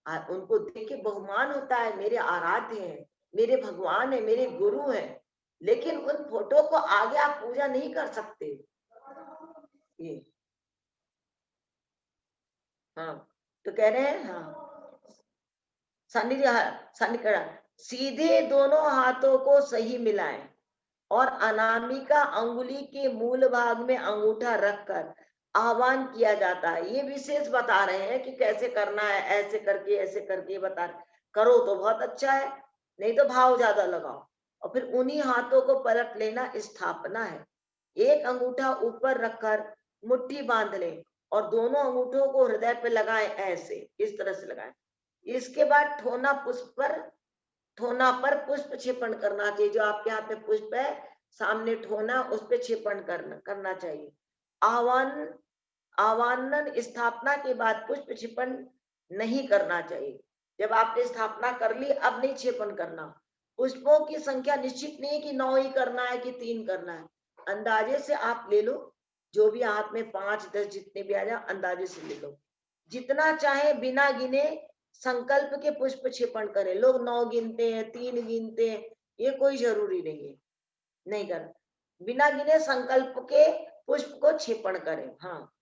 उनको देख के बहुमान होता है, मेरे आराध्य हैं, मेरे भगवान है, मेरे गुरु हैं, लेकिन उन फोटो को आगे आप पूजा नहीं कर सकते। ये हाँ, तो कह रहे हैं हाँ, सन्निकरण, सीधे दोनों हाथों को सही मिलाएं और अनामिका अंगुली के मूल भाग में अंगूठा रखकर आह्वान किया जाता है। ये विशेष बता रहे हैं कि कैसे करना है, ऐसे करके बता रहे। करो तो बहुत अच्छा है, नहीं तो भाव ज्यादा लगाओ, और फिर उन्हीं हाथों को पलट लेना स्थापना है। एक अंगूठा ऊपर रखकर मुट्ठी बांध लें और दोनों अंगूठों को हृदय पे लगाएं, ऐसे इस तरह से लगाएं। इसके बाद ठोना पुष्प पर ठोना पर पुष्प क्षेपण करना चाहिए। जो आपके हाथ में पुष्प है, सामने ठोना, उस पे क्षेपण करना चाहिए। आह्वान आवानन स्थापना के बाद पुष्प क्षेपण नहीं करना चाहिए। जब आपने स्थापना कर ली, अब नहीं क्षेपण करना। पुष्पों की संख्या निश्चित नहीं है कि 9 ही करना है कि 3 करना है। अंदाजे से आप ले लो, जो भी हाथ में 5 10 जितने भी आ जाए, अंदाजे से ले लो। जितना चाहे बिना गिने संकल्प के पुष्प क्षेपण करें। लोग 9 गिनते हैं, 3 गिनते हैं, ये कोई जरूरी नहीं है, नहीं करना। बिना गिने संकल्प के पुष्प को क्षेपण करें। हाँ,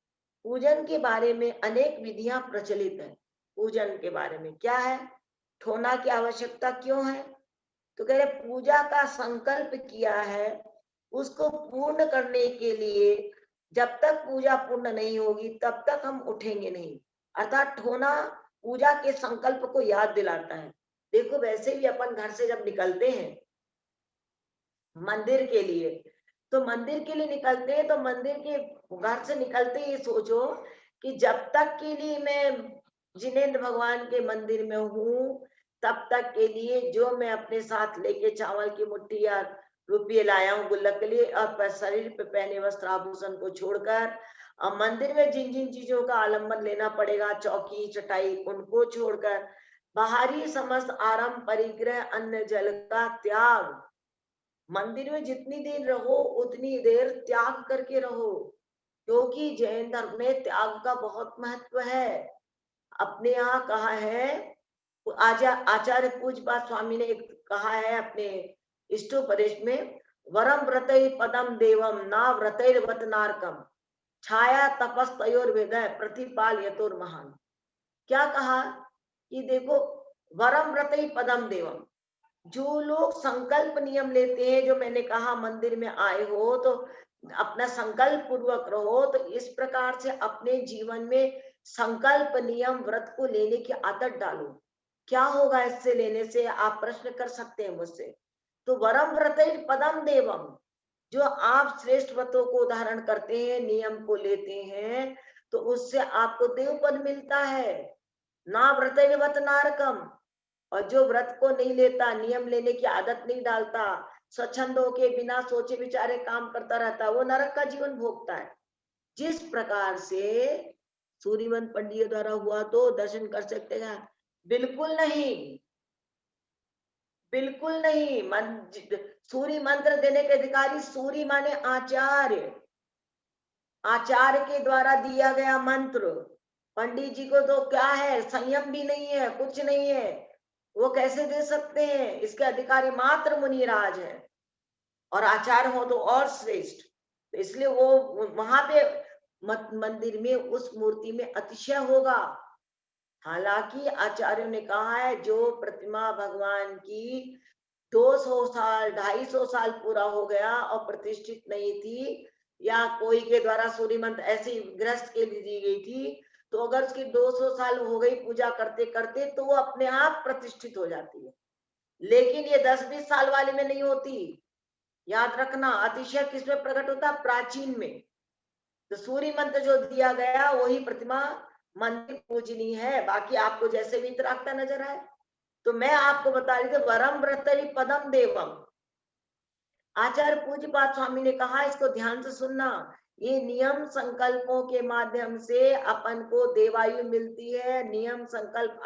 पूजन के बारे में अनेक विधियां प्रचलित है। पूजन के बारे में क्या है, ठोना की आवश्यकता क्यों है, तो कह रहे पूजा का संकल्प किया है, उसको पूर्ण करने के लिए जब तक पूजा पूर्ण नहीं होगी तब तक हम उठेंगे नहीं। अर्थात ठोना पूजा के संकल्प को याद दिलाता है। देखो, वैसे भी अपन घर से जब निकलते हैं मंदिर के लिए, तो मंदिर के लिए निकलते हैं, तो मंदिर के घर से निकलते ही सोचो कि जब तक के लिए मैं जिनेंद्र भगवान के मंदिर में हूँ, तब तक के लिए जो मैं अपने साथ लेके चावल की मुट्ठी या रुपये लाया हूँ गुल्लक के लिए, और शरीर पे पहने वस्त्र आभूषण को छोड़कर, और मंदिर में जिन जिन चीजों का आलम्बन लेना पड़ेगा, चौकी चटाई, उनको छोड़कर बाहरी समस्त आरंभ परिग्रह अन्न जल का त्याग, मंदिर में जितनी देर रहो उतनी देर त्याग करके रहो, क्योंकि जैन धर्म में त्याग का बहुत महत्व है। अपने यहाँ कहा है, आचार्य पूज्यपाद स्वामी ने एक कहा है अपने इष्टोपदेश में, वरम व्रतै पदम देवम ना व्रतैर्वत नारकम छाया तपस्तयोर वेदय प्रतिपाल यतोर महान। क्या कहा कि देखो, वरम व्रतै पदम देवम, जो लोग संकल्प नियम लेते हैं, जो मैंने कहा मंदिर में आए हो तो अपना संकल्प पूर्वक रहो, तो इस प्रकार से अपने जीवन में संकल्प नियम व्रत को लेने की आदत डालो। क्या होगा इससे लेने से, आप प्रश्न कर सकते हैं मुझसे। तो वरम व्रत पदम देवम, जो आप श्रेष्ठ व्रतों को धारण करते हैं, नियम को लेते हैं, तो उससे आपको देव पद मिलता है। ना व्रत नारकम, और जो व्रत को नहीं लेता, नियम लेने की आदत नहीं डालता, स्वच्छंद होके बिना सोचे विचारे काम करता रहता, वो नरक का जीवन भोगता है। जिस प्रकार से सूर्यवंश पंडित द्वारा हुआ तो दर्शन कर सकते हैं, बिल्कुल नहीं, बिल्कुल नहीं। सूर्य मंत्र देने के अधिकारी, सूर्य माने आचार्य, आचार्य के द्वारा दिया गया मंत्र। पंडित जी को तो क्या है, संयम भी नहीं है, कुछ नहीं है, वो कैसे दे सकते हैं। इसके अधिकारी मात्र मुनिराज है, और आचार्य हो तो और श्रेष्ठ। तो इसलिए वो वहां पे मंदिर में उस मूर्ति में अतिशय होगा। हालांकि आचार्यों ने कहा है, जो प्रतिमा भगवान की 200 साल 250 साल पूरा हो गया और प्रतिष्ठित नहीं थी, या कोई के द्वारा सूर्य मंत्र ऐसी गृहस्थ के लिए दी गई थी, तो अगर उसकी 200 साल हो गई पूजा करते करते, तो वो अपने आप प्रतिष्ठित हो जाती है। लेकिन ये 10-20 साल वाले में नहीं होती। याद रखना, अतिशय किसमें प्रकट होता, प्राचीन में। तो सूर्य मंत्र जो दिया गया वही प्रतिमा मंदिर पूजनीय है, बाकी आपको जैसे भी इतरागता नजर आए। तो मैं आपको बता रही थी, वरम व्रतरि पदम देवम, आचार्य पूज्यपाद स्वामी ने कहा, इसको ध्यान से सुनना। ये नियम संकल्पों के माध्यम से अपन को देवायु मिलती है। नियम संकल्प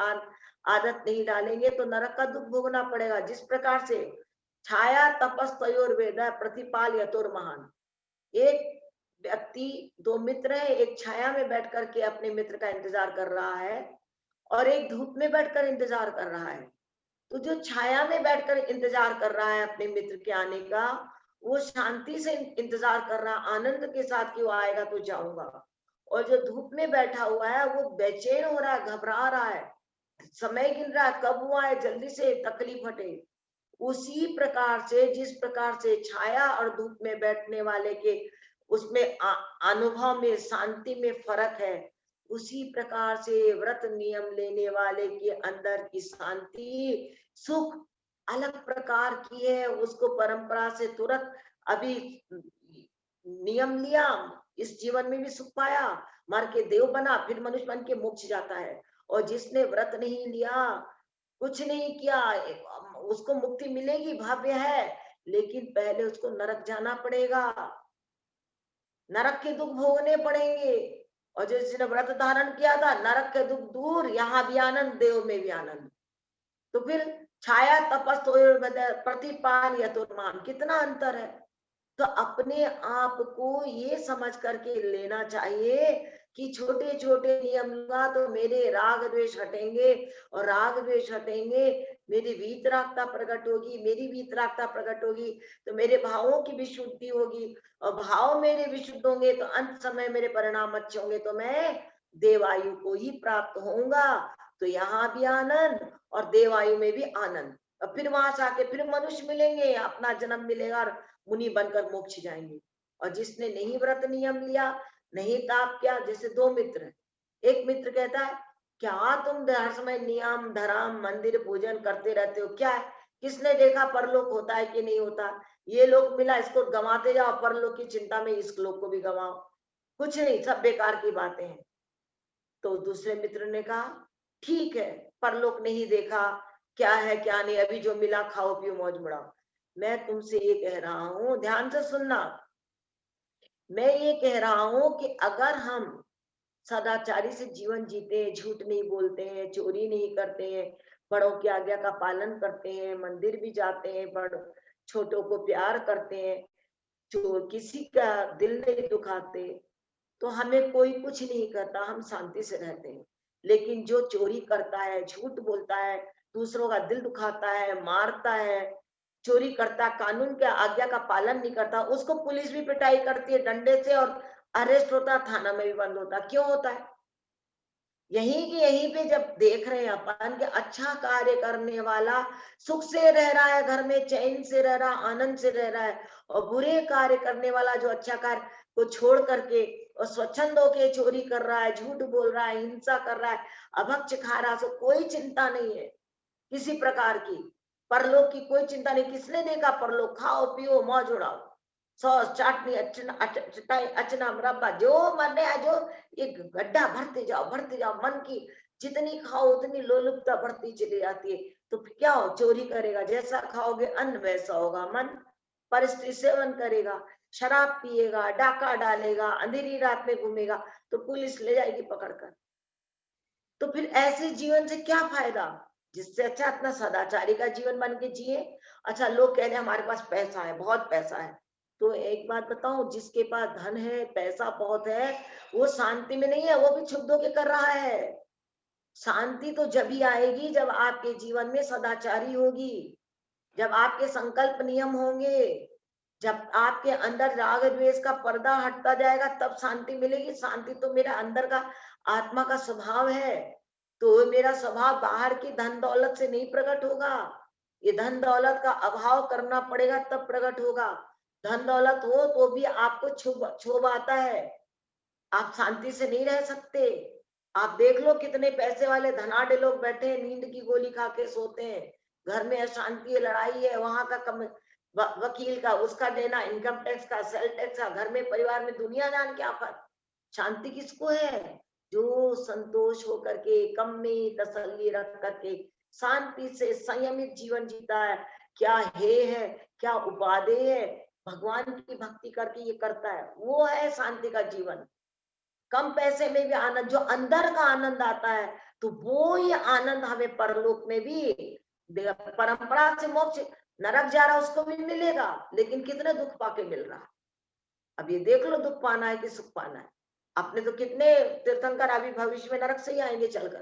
आदत नहीं डालेंगे तो नरक का दुख भोगना पड़ेगा। जिस प्रकार से छाया तपस तयोर वेद प्रतिपाल यतोर महान, एक व्यक्ति, दो मित्र है, एक छाया में बैठ करके अपने मित्र का इंतजार कर रहा है और एक धूप में बैठकर इंतजार कर रहा है। तो जो छाया में बैठकर इंतजार कर रहा है अपने मित्र के आने का, वो शांति से इंतजार कर रहा, आनंद के साथ कि वो आएगा तो जाऊंगा। और जो धूप में बैठा हुआ है वो बेचैन हो रहा है, घबरा रहा है, समय गिन रहा है, कब वो आए, जल्दी से तकलीफ हटे। उसी प्रकार से, जिस प्रकार से छाया और धूप में बैठने वाले के उसमें अनुभव में, शांति में फर्क है, उसी प्रकार से व्रत नियम लेने वाले के अंदर की शांति, सुख अलग प्रकार की है। उसको परंपरा से तुरंत अभी नियम लिया, इस जीवन में भी सुख पाया, मर के देव बना, फिर मनुष्य बन के मोक्ष जाता है। और जिसने व्रत नहीं लिया, कुछ नहीं किया, उसको मुक्ति मिलेगी, भव्य है, लेकिन पहले उसको नरक जाना पड़ेगा, नरक के दुख भोगने पड़ेंगे। और जो जिसने व्रत धारण किया था, नरक के दुख दूर, यहाँ भी आनंद, देव में भी आनंद। तो फिर छाया तपस प्रतिपाल यतुर्मान, कितना अंतर है। तो अपने आप को ये समझ करके लेना चाहिए कि छोटे छोटे नियम लूंगा तो मेरे राग द्वेष हटेंगे, और राग द्वेष हटेंगे, मेरी वीतरागता प्रकट होगी, मेरी वीतरागता प्रकट होगी तो मेरे भावों की विशुद्धि होगी, और भाव मेरे विशुद्ध होंगे तो अंत समय मेरे परिणाम अच्छे होंगे, तो मैं देवायु को ही प्राप्त होऊंगा। तो यहाँ भी आनंद और देवायु में भी आनंद, और फिर वहां से आके फिर मनुष्य मिलेंगे, अपना जन्म मिलेगा और मुनि बनकर मोक्ष जाएंगे। और जिसने नहीं व्रत नियम लिया, नहीं ताप किया, जैसे दो मित्र, एक मित्र कहता है क्या तुम हर समय नियम धर्म मंदिर पूजन करते रहते हो, क्या है, किसने देखा परलोक होता है कि नहीं होता, ये लोक मिला इसको गंवाते जाओ, परलोक की चिंता में इस लोक को भी गंवाओ, कुछ नहीं, सब बेकार की बातें हैं। तो दूसरे मित्र ने कहा ठीक है, परलोक नहीं देखा, क्या है क्या नहीं, अभी जो मिला खाओ पियो मौज उड़ाओ। मैं तुमसे ये कह रहा हूं, ध्यान से सुनना, मैं ये कह रहा हूं कि अगर हम सदाचारी से जीवन जीते हैं, झूठ नहीं बोलते हैं, चोरी नहीं करते हैं, बड़ों की आज्ञा का पालन करते हैं, मंदिर भी जाते हैं, बड़ छोटों को प्यार करते हैं, जो किसी का दिल नहीं दुखाते, तो हमें कोई कुछ नहीं करता, हम शांति से रहते हैं। लेकिन जो चोरी करता है, झूठ बोलता है, दूसरों का दिल दुखाता है, मारता है, चोरी करता, कानून के आज्ञा का पालन नहीं करता, उसको पुलिस भी पिटाई करती है डंडे से, और अरेस्ट होता, थाना में भी बंद होता। क्यों होता है? यहीं की यहीं पे जब देख रहे हैं अपन के अच्छा कार्य करने वाला सुख से रह रहा है, घर में चैन से रह रहा, आनंद से रह रहा है, और बुरे कार्य करने वाला जो अच्छा कार्य को छोड़ करके और स्वच्छंद होके चोरी कर रहा है, झूठ बोल रहा है, हिंसा कर रहा है, अभक्ष खा रहा है, सो कोई चिंता नहीं है किसी प्रकार की, परलोक की कोई चिंता नहीं। किसने देखा परलोक? खाओ पियो मौज उड़ाओ, सॉस चाटनी चटाई अचना मुरब्बा जो मन है, जो एक गड्ढा भरते जाओ, मन की जितनी खाओ उतनी लोलुपता बढ़ती चली जाती है। तो फिर क्या हो, चोरी करेगा, जैसा खाओगे अन्न वैसा होगा मन, परिस्थिति सेवन करेगा, शराब पिएगा, डाका डालेगा, अंधेरी रात में घूमेगा, तो पुलिस ले जाएगी पकड़कर। तो फिर ऐसे जीवन से क्या फायदा? जिससे अच्छा अपना सदाचारी का जीवन बन के जिए। अच्छा, लोग कह रहे हैं हमारे पास पैसा है, बहुत पैसा है, तो एक बात बताऊं, जिसके पास धन है, पैसा बहुत है, वो शांति में नहीं है, वो भी क्षुब्ध होके कर रहा है। शांति तो जब ही आएगी जब आपके जीवन में सदाचारी होगी, जब आपके संकल्प नियम होंगे, जब आपके अंदर राग द्वेष का पर्दा हटता जाएगा, तब शांति मिलेगी। शांति तो मेरा अंदर का आत्मा का स्वभाव है, तो मेरा स्वभाव बाहर की धन दौलत से नहीं प्रकट होगा। ये धन दौलत का अभाव करना पड़ेगा तब प्रकट होगा। धन दौलत हो तो भी आपको क्षोभ आता है, आप शांति से नहीं रह सकते। आप देख लो कितने पैसे वाले धनाढ़ लोग बैठे हैं, नींद की गोली खा के सोते हैं, घर में अशांति है, लड़ाई है, वहां का वकील का उसका देना, इनकम टैक्स का, सेल टैक्स का, घर में परिवार में दुनिया जान क्या आफत। शांति किसको है? जो संतोष होकर के, कम में तसल्ली रख करके शांति से संयमित जीवन जीता है। क्या है क्या उपादेय है, भगवान की भक्ति करके ये करता है, वो है शांति का जीवन। कम पैसे में भी आनंद, जो अंदर का आनंद आता है, तो वो ये आनंद हमें परलोक में भी परंपरा से मोक्ष, नरक जा रहा उसको भी मिलेगा, लेकिन कितने दुख पाके मिल रहा। अब ये देख लो, दुख पाना है कि सुख पाना है। अपने तो कितने तीर्थंकर अभी भविष्य में नरक से ही आएंगे चलकर,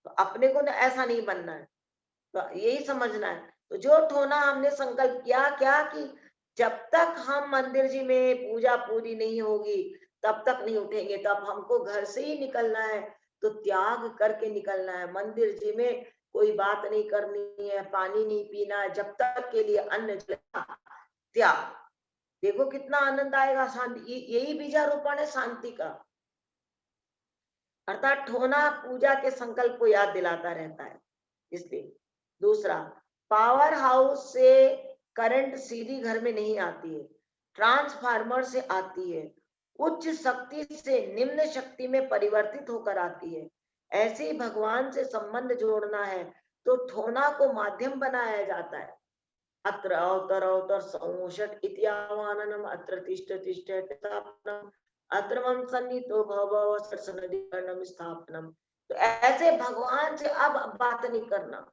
तो अपने को ऐसा नहीं बनना है, तो यही समझना है। तो जो ठोना हमने संकल्प किया क्या कि जब तक हम मंदिर जी में पूजा पूरी नहीं होगी तब तक नहीं उठेंगे, तब हमको घर से ही निकलना है, तो त्याग करके निकलना है। मंदिर जी में कोई बात नहीं करनी है, पानी नहीं पीना है, जब तक के लिए अन्न जल त्याग। देखो कितना आनंद आएगा, शांति, यही बीजारोपण है शांति का। अर्थात ठोना पूजा के संकल्प को याद दिलाता रहता है, इसलिए। दूसरा, पावर हाउस से करंट सीधी घर में नहीं आती है, ट्रांसफार्मर से आती है, उच्च शक्ति से निम्न शक्ति में परिवर्तित होकर आती है। ऐसे ही भगवान से संबंध जोड़ना है तो ठोना को माध्यम बनाया जाता है। अत्र अवतर अवतर संषट इति आवाहनम अत्र तिष्ठ तिष्ठ स्थापनम अत्र मम सन्निहितो भव भव सरसनदीकरणम स्थापनम। तो ऐसे भगवान से अब बात नहीं करना,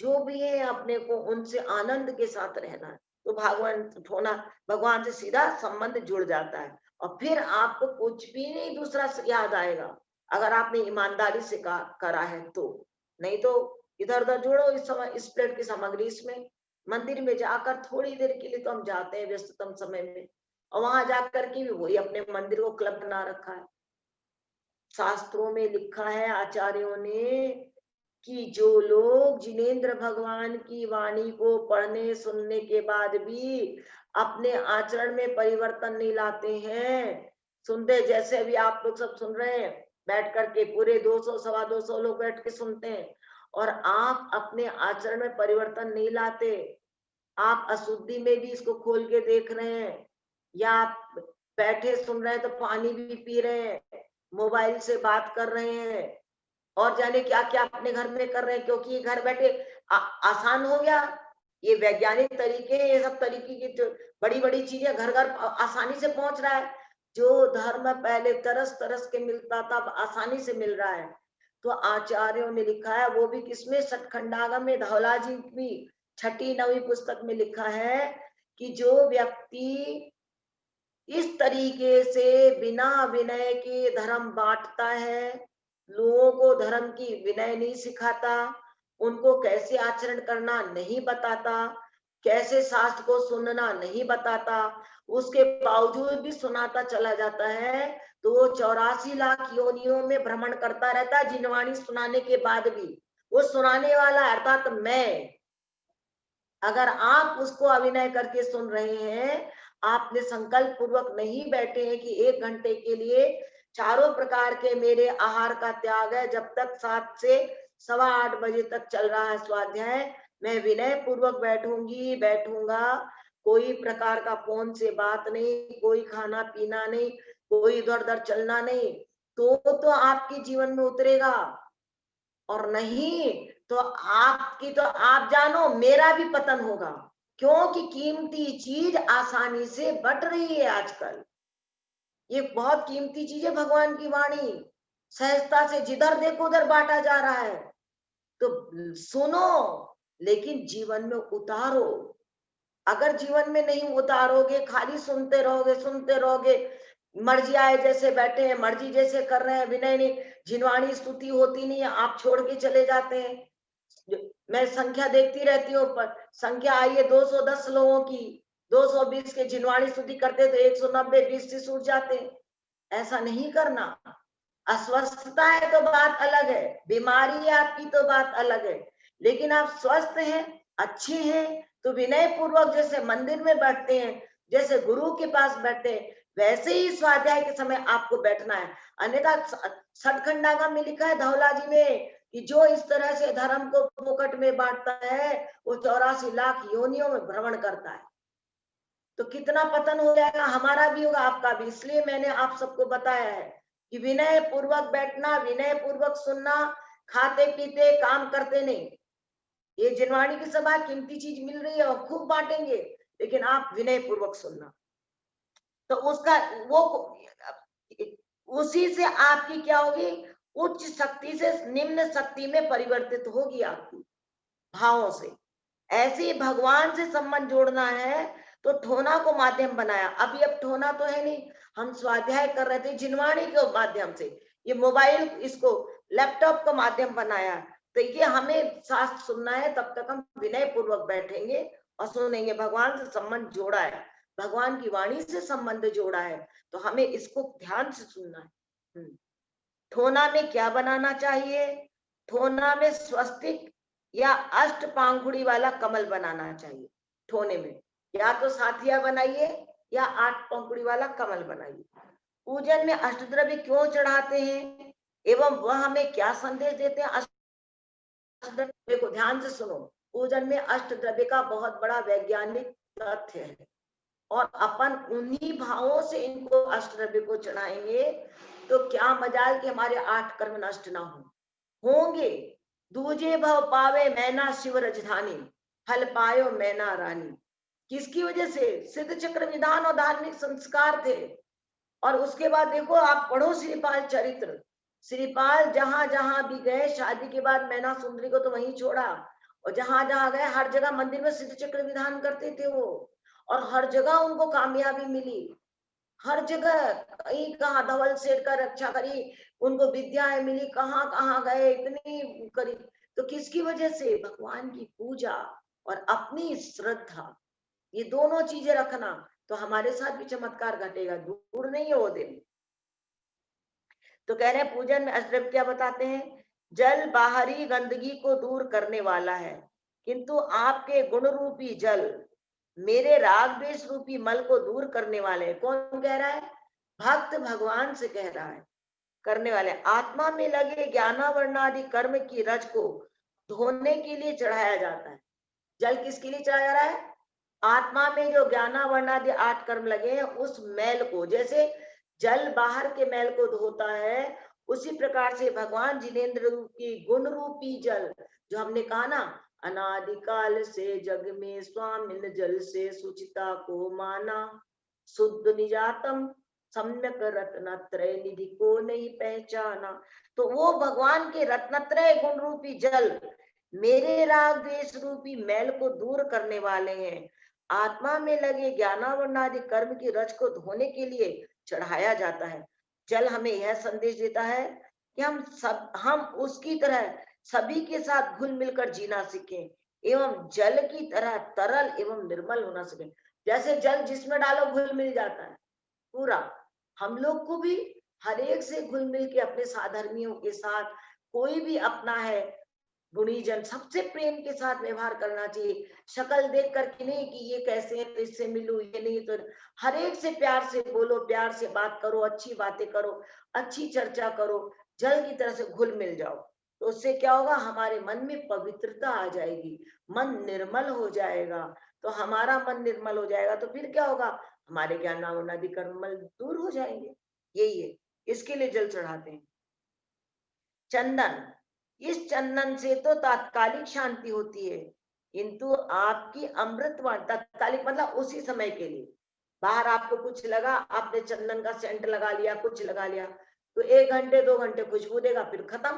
जो भी है अपने को उनसे आनंद के साथ रहना है। तो भगवान ठोना, भगवान से सीधा संबंध जुड़ जाता है और फिर आपको कुछ भी नहीं दूसरा याद आएगा, अगर आपने ईमानदारी से करा है तो। नहीं तो इधर उधर जोड़ो इस समय, इस प्लेट की सामग्री इसमें। मंदिर में जाकर थोड़ी देर के लिए तो हम जाते हैं व्यस्ततम समय में, और वहां जाकर के भी वही अपने मंदिर को क्लब बना रखा है। शास्त्रों में लिखा है आचार्यों ने कि जो लोग जिनेंद्र भगवान की वाणी को पढ़ने सुनने के बाद भी अपने आचरण में परिवर्तन नहीं लाते हैं, सुनते जैसे अभी आप लोग सब सुन रहे हैं, बैठ करके पूरे 200 सवा 200 लोग बैठ के सुनते हैं, और आप अपने आचरण में परिवर्तन नहीं लाते, आप अशुद्धि में भी इसको खोल के देख रहे हैं, या आप बैठे सुन रहे हैं तो पानी भी पी रहे हैं, मोबाइल से बात कर रहे हैं, और जाने क्या क्या अपने घर में कर रहे हैं, क्योंकि घर बैठे आसान हो गया। ये वैज्ञानिक तरीके, ये सब तरीके की जो बड़ी बड़ी चीजें घर घर आसानी से पहुंच रहा है। जो धर्म पहले तरस तरस के मिलता था अब आसानी से मिल रहा है। तो आचार्यों ने लिखा है, वो भी किसमें, सतखंडागम में धौला जी की छठी 9वीं पुस्तक में लिखा है कि जो व्यक्ति इस तरीके से बिना विनय के धर्म बांटता है, लोगों को धर्म की विनय नहीं सिखाता, उनको कैसे आचरण करना नहीं बताता, कैसे शास्त्र को सुनना नहीं बताता, उसके बावजूद भी सुनाता चला जाता है, तो वो 84 लाख योनियों में भ्रमण करता रहता है जिनवाणी सुनाने के बाद भी। वो सुनाने वाला अर्थात मैं, अगर आप उसको अभिनय करके सुन रहे हैं, आपने संकल्प पूर्वक नहीं बैठे हैं कि 1 घंटे के लिए चारों प्रकार के मेरे आहार का त्याग है, जब तक 7 से सवा 8 बजे तक चल रहा है स्वाध्याय, मैं विनय पूर्वक बैठूंगी बैठूंगा, कोई प्रकार का फोन से बात नहीं, कोई खाना पीना नहीं, कोई इधर उधर चलना नहीं, तो आपके जीवन में उतरेगा। और नहीं तो आपकी तो आप जानो मेरा भी पतन होगा, क्योंकि कीमती चीज आसानी से बट रही है आजकल। ये बहुत कीमती चीज है भगवान की वाणी, सहजता से जिधर देखो उधर बांटा जा रहा है। तो सुनो, लेकिन जीवन में उतारो। अगर जीवन में नहीं उतारोगे, खाली सुनते रहोगे, मर्जी आए जैसे बैठे हैं, मर्जी जैसे कर रहे हैं, विनय नहीं, जिनवाणी स्तुति होती नहीं है, आप छोड़ के चले जाते हैं। मैं संख्या देखती रहती हूँ, पर संख्या आई है 210 लोगों की, 220 के जिनवाणी स्तुति करते तो 190 20 से छूट जाते। ऐसा नहीं करना। अस्वस्थता है तो बात अलग है, बीमारी है आपकी तो बात अलग है, लेकिन आप स्वस्थ हैं, अच्छे हैं, तो विनय पूर्वक जैसे मंदिर में बैठते हैं, जैसे गुरु के पास बैठते हैं, वैसे ही स्वाध्याय के समय आपको बैठना है। अन्यथा सतखंडागम में लिखा है धौला जी में कि जो इस तरह से धर्म को फोकट में बांटता है, वो 84 लाख योनियों में भ्रमण करता है। तो कितना पतन हो जाएगा, हमारा भी होगा, आपका भी। इसलिए मैंने आप सबको बताया है कि विनय पूर्वक बैठना, विनय पूर्वक सुनना, खाते पीते काम करते नहीं। ये जिनवाणी की सभा कीमती चीज मिल रही है और खूब बांटेंगे, लेकिन आप विनय पूर्वक सुनना। तो उसका वो उसी से आपकी क्या होगी, उच्च शक्ति से निम्न शक्ति में परिवर्तित होगी आपकी भावों से। ऐसे ही भगवान से संबंध जोड़ना है, तो ठोना को माध्यम बनाया। अभी अब ठोना तो है नहीं, हम स्वाध्याय कर रहे थे जिनवाणी के माध्यम से, ये मोबाइल इसको लैपटॉप का माध्यम बनाया। तो ये हमें शास्त्र सुनना है, तब तक हम विनय पूर्वक बैठेंगे और सुनेंगे। भगवान से संबंध जोड़ा है, भगवान की वाणी से संबंध जोड़ा है, तो हमें इसको ध्यान से सुनना है। ठोना में क्या बनाना चाहिए, ठोना में स्वस्तिक या अष्ट पांखुड़ी वाला कमल बनाना चाहिए। ठोने में या तो साथिया बनाइए या 8 पंखुड़ी वाला कमल बनाइए। पूजन में अष्टद्रव्य क्यों चढ़ाते हैं एवं वह हमें क्या संदेश देते हैं, अष्टद्रव्य को ध्यान से सुनो। पूजन में अष्टद्रव्य का बहुत बड़ा वैज्ञानिक तथ्य है, और अपन उन्हीं भावों से इनको अष्टद्रव्य को चढ़ाएंगे, तो क्या मजाल कि हमारे 8 कर्म नष्ट ना होंगे। दूजे भव पावे मैना शिव राजधानी, फल पायो मैना रानी। किसकी वजह से? सिद्ध चक्र विधान और धार्मिक संस्कार थे। और उसके बाद देखो, आप पढ़ो श्रीपाल चरित्र। श्रीपाल जहां जहां भी गए, शादी के बाद मैना सुंदरी को तो वहीं छोड़ा, और जहां जहां गए हर जगह मंदिर में सिद्ध चक्र विधान करते थे वो, और हर जगह उनको कामयाबी मिली। हर जगह, कहीं कहाँ धवल सेठ का रक्षा करी, उनको विद्याएं मिली, कहाँ कहाँ गए, इतनी करी। तो किसकी वजह से? भगवान की पूजा और अपनी श्रद्धा, ये दोनों चीजें रखना, तो हमारे साथ भी चमत्कार घटेगा, दूर नहीं है वो दिन। तो कह रहे हैं पूजन में अष्टदव क्या बताते हैं? जल बाहरी गंदगी को दूर करने वाला है, किंतु आपके गुण रूपी जल मेरे राग द्वेष रूपी मल को दूर करने वाले हैं। कौन कह रहा है? भक्त भगवान से कह रहा है, करने वाले। आत्मा में लगे ज्ञानावरणादि कर्म की रज को धोने के लिए चढ़ाया जाता है। जल किसके लिए चढ़ाया जा रहा है? आत्मा में जो ज्ञानावरणादि 8 कर्म लगे हैं, उस मैल को, जैसे जल बाहर के मैल को धोता है, उसी प्रकार से भगवान जिनेन्द्र रूपी गुण रूपी जल, जो हमने कहा ना, अनादिकाल से जग में स्वामिन जल से सुचिता को माना, शुद्ध निजातम सम्यक रत्नत्रय निधि को नहीं पहचाना। तो वो भगवान के रत्नत्रय गुण रूपी जल मेरे राग द्वेष रूपी मैल को दूर करने वाले हैं। आत्मा में लगे ज्ञानावरणादि कर्म की रज को धोने के लिए चढ़ाया जाता है। जल हमें यह संदेश देता है कि हम उसकी तरह सभी के साथ घुल मिलकर जीना सीखें, एवं जल की तरह तरल एवं निर्मल होना सीखें। जैसे जल जिसमें डालो घुल मिल जाता है पूरा, हम लोग को भी हर एक से घुल मिल के अपने साधर्मियों के साथ, कोई भी अपना है गुणीजन, सबसे प्रेम के साथ व्यवहार करना चाहिए। शक्ल देख करके नहीं कि ये कैसे है तो इससे मिलूं, ये नहीं तो, हर एक से प्यार से बोलो, प्यार से बात करो, अच्छी बातें करो, अच्छी चर्चा करो, जल की तरह से घुल मिल जाओ। तो उससे क्या होगा? हमारे मन में पवित्रता आ जाएगी, मन निर्मल हो जाएगा। तो हमारा मन निर्मल हो जाएगा तो फिर क्या होगा? हमारे ज्ञानावरणादि कर्म दूर हो जाएंगे। यही है, इसके लिए जल चढ़ाते हैं। चंदन, इस चंदन से तो तात्कालिक शांति होती है, किंतु आपकी अमृतवाणी, तात्कालिक मतलब उसी समय के लिए। बाहर आपको कुछ लगा, आपने चंदन का सेंट लगा लिया, कुछ लगा लिया, तो 1 घंटे 2 घंटे खुशबू देगा, फिर खत्म।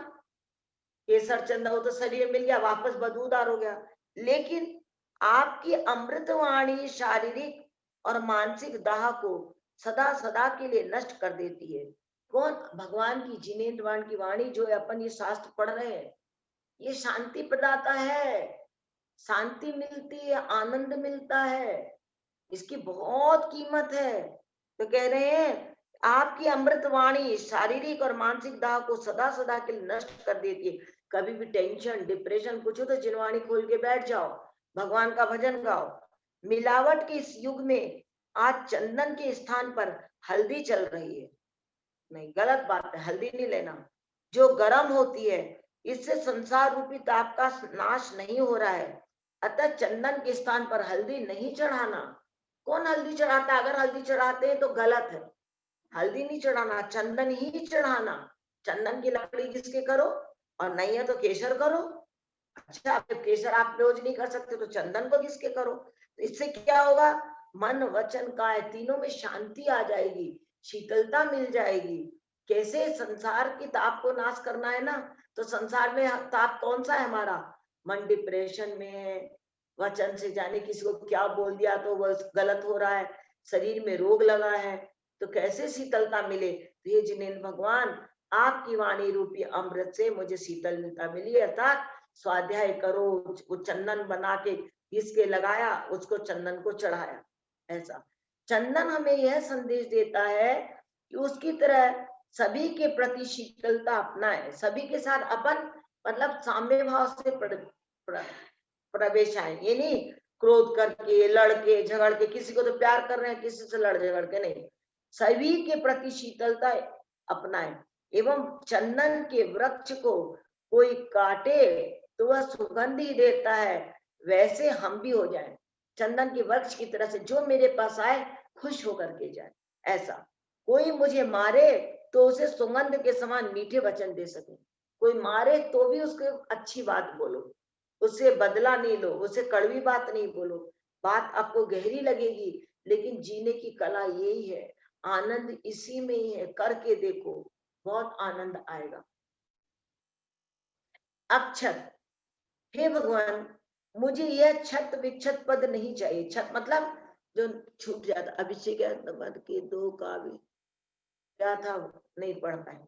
केसर चंदन वो तो शरीर मिल गया, वापस बदबूदार हो गया। लेकिन आपकी अमृतवाणी शारीरिक और मानसिक दाह को सदा सदा के लिए नष्ट कर देती है। कौन? भगवान की जिनेन्द्र की वाणी, जो अपन ये शास्त्र पढ़ रहे हैं, ये शांति प्रदाता है। शांति मिलती है, आनंद मिलता है, इसकी बहुत कीमत है। तो कह रहे हैं आपकी अमृत वाणी शारीरिक और मानसिक दाह को सदा सदा के लिए नष्ट कर देती है। कभी भी टेंशन डिप्रेशन कुछ हो तो जिनवाणी खोल के बैठ जाओ, भगवान का भजन गाओ। मिलावट के इस युग में आज चंदन के स्थान पर हल्दी चल रही है। नहीं, गलत बात है, हल्दी नहीं लेना। जो गर्म होती है, इससे संसार रूपी ताप का नाश नहीं हो रहा है। अतः चंदन के स्थान पर हल्दी नहीं चढ़ाना। कौन हल्दी चढ़ाता है? अगर हल्दी चढ़ाते हैं तो गलत है। हल्दी नहीं चढ़ाना, चंदन ही चढ़ाना। चंदन की लकड़ी किसके करो, और नहीं है तो केसर करो। अच्छा, केसर आप रोज नहीं कर सकते तो चंदन को किसके करो। तो इससे क्या होगा? मन वचन काय तीनों में शांति आ जाएगी, शीतलता मिल जाएगी। कैसे संसार की ताप को नाश करना है ना, तो संसार में ताप कौन सा है हमारा? मन डिप्रेशन में है, वचन से जाने किसी को क्या बोल दिया तो वो गलत हो रहा है, शरीर में रोग लगा है, तो कैसे शीतलता मिले? तो ये जिनेन्द्र भगवान, आपकी वाणी रूपी अमृत से मुझे शीतलता मिली। अर्थात स्वाध्याय करो, वो चंदन बना के इसके लगाया, उसको चंदन को चढ़ाया। ऐसा चंदन हमें यह संदेश देता है कि उसकी तरह सभी के प्रति शीतलता अपनाए, सभी के साथ अपन मतलब साम्य भाव से प्रवेश आए। ये नहीं क्रोध करके, लड़के झगड़ के, किसी को तो प्यार कर रहे हैं, किसी से लड़ झगड़ के नहीं, सभी के प्रति शीतलता अपनाए। एवं चंदन के वृक्ष को कोई काटे तो वह सुगंध ही देता है, वैसे हम भी हो जाएं चंदन के वृक्ष की तरह से, जो मेरे पास आए खुश होकर के जाए। ऐसा कोई मुझे मारे तो उसे सुगंध के समान मीठे वचन दे सके, कोई मारे तो भी उसको अच्छी बात बोलो, उससे बदला नहीं लो, उससे कड़वी बात नहीं बोलो। बात आपको गहरी लगेगी, लेकिन जीने की कला यही है, आनंद इसी में ही है। करके देखो, बहुत आनंद आएगा। अक्षत, हे भगवान, मुझे यह छत विक्षत पद नहीं चाहिए। छत मतलब जो छूट जाता, अभिषेक पद के 2 काव्य क्या था, नहीं पढ़ पाए।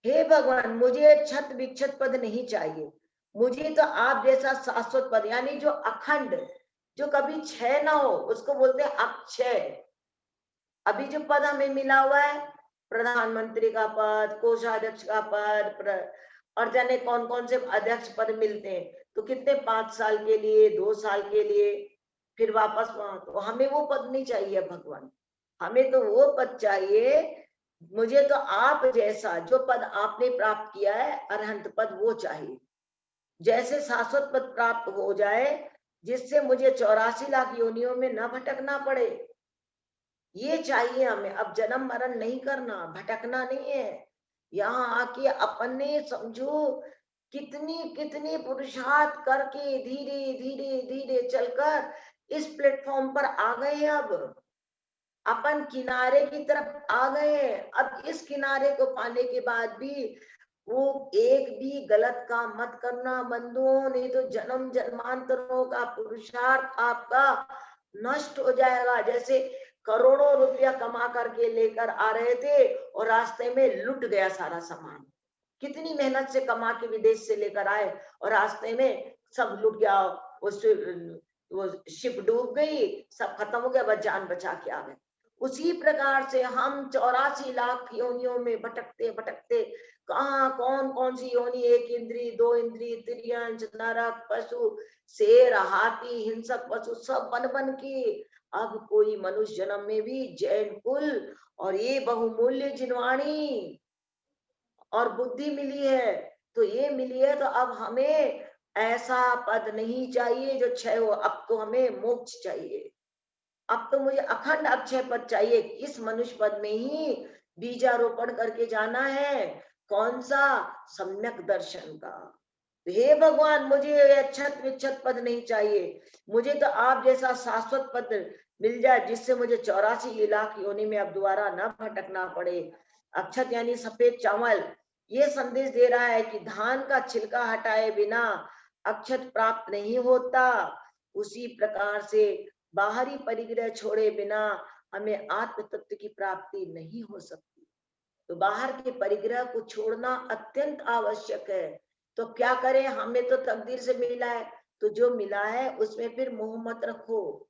हे भगवान, मुझे छत विक्षत पद नहीं चाहिए, मुझे तो आप जैसा शाश्वत पद, यानी जो अखंड, जो कभी क्षय ना हो, उसको बोलते हैं अक्षय। अभी जो पद हमें मिला हुआ है, प्रधानमंत्री का पद, कोषाध्यक्ष का पद, और जाने कौन कौन से अध्यक्ष पद मिलते हैं, तो कितने 5 साल के लिए, 2 साल के लिए, फिर वापस वहां। तो हमें वो पद नहीं चाहिए भगवान, हमें तो वो पद चाहिए। मुझे तो आप जैसा जो पद आपने प्राप्त किया है, अरहंत पद, वो चाहिए। जैसे शाश्वत पद प्राप्त हो जाए, जिससे मुझे 84 लाख योनियों में न भटकना पड़े, ये चाहिए हमें। अब जन्म मरण नहीं करना, भटकना नहीं है। यहाँ आके अपन ने समझो कितनी कितनी पुरुषार्थ करके धीरे धीरे धीरे चलकर इस प्लेटफॉर्म पर आ गए हैं। अब अपन किनारे की तरफ आ गए हैं। अब इस किनारे को पाने के बाद भी वो एक भी गलत काम मत करना बंधुओं, नहीं तो जन्म जन्मांतरों का पुरुषार्थ आपका नष्ट हो जाएगा। जैसे करोड़ों रुपया कमा करके लेकर आ रहे थे और रास्ते में लुट गया सारा सामान। कितनी मेहनत से कमा के विदेश से लेकर आए और रास्ते में सब लुट गया। वो शिप डूब गई, सब खत्म हो गया, बस जान बचा के आ गए। उसी प्रकार से हम 84 लाख योनियों में भटकते भटकते कहाँ कौन कौन सी योनि, 1 इंद्री, 2 इंद्री, तिर्यंच, नरक, पशु, शेर, हाथी, हिंसक पशु, सब बन बन के अब कोई मनुष्य जन्म में भी जैन कुल और ये बहुमूल्य जिनवाणी और बुद्धि मिली है। तो ये मिली है, तो अब हमें ऐसा पद नहीं चाहिए जो क्षय हो। अब तो हमें मोक्ष चाहिए। अब तो मुझे अखंड अक्षय पद चाहिए। इस मनुष्य पद में ही बीजारोपण करके जाना है। कौन सा? सम्यक दर्शन का। हे भगवान, मुझे अक्षत विक्षत पद नहीं चाहिए, मुझे तो आप जैसा शाश्वत पद मिल जाए, जिससे मुझे 84 लाख योनि में अब दोबारा न भटकना पड़े। अक्षत यानी सफेद चावल। ये संदेश दे रहा है कि धान का छिलका हटाए बिना अक्षत प्राप्त नहीं होता। उसी प्रकार से बाहरी परिग्रह छोड़े बिना हमें आत्म तत्व की प्राप्ति नहीं हो सकती। तो बाहर के परिग्रह को छोड़ना अत्यंत आवश्यक है। तो क्या करें, हमें तो तकदीर से मिला है, तो जो मिला है उसमें फिर मोह मत रखो,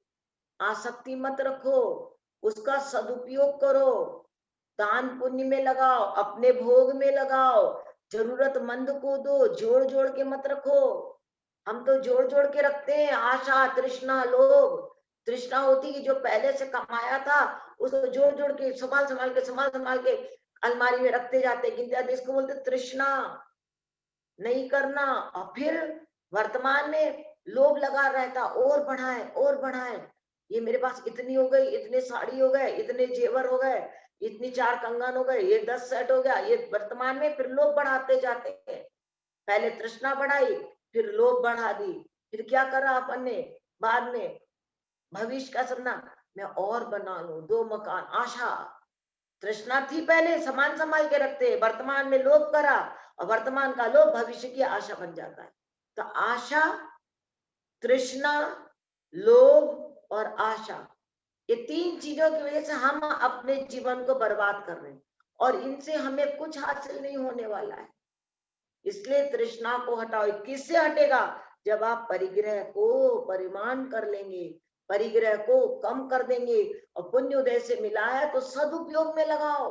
आसक्ति मत रखो, उसका सदुपयोग करो, दान पुण्य में लगाओ, अपने भोग में लगाओ, जरूरतमंद को दो, जोड़ जोड़ के मत रखो। हम तो जोड़ जोड़ के रखते हैं, आशा, तृष्णा, लोभ। तृष्णा होती कि जो पहले से कमाया था उसको जोड़ जोड़ के, संभाल संभाल के अलमारी में रखते जाते, गिनते जाते, इसको बोलते तृष्णा। नहीं करना। और फिर वर्तमान में लोभ लगा रहता, और बढ़ाए और बढ़ाए, ये मेरे पास इतनी हो गई, इतने साड़ी हो गए, इतने जेवर हो गए, इतनी 4 कंगन हो गए, ये 10 सेट हो गया, ये वर्तमान में फिर लोभ बढ़ाते जाते हैं। पहले तृष्णा बढ़ाई, फिर लोभ बढ़ा दी, फिर क्या करा अपन ने बाद में? भविष्य का सपना, मैं और बना लूं 2 मकान, आशा। तृष्णा थी पहले, सामान संभाल के रखते, वर्तमान में लोभ करा, और वर्तमान का लोभ भविष्य की आशा बन जाता है। तो आशा, तृष्णा, लोभ और आशा, ये 3 चीजों की वजह से हम अपने जीवन को बर्बाद कर रहे हैं, और इनसे हमें कुछ हासिल नहीं होने वाला है। इसलिए तृष्णा को हटाओ। किससे हटेगा? जब आप परिग्रह को परिमाण कर लेंगे, परिग्रह को कम कर देंगे, और पुण्य उदय से मिला है तो सदुपयोग में लगाओ।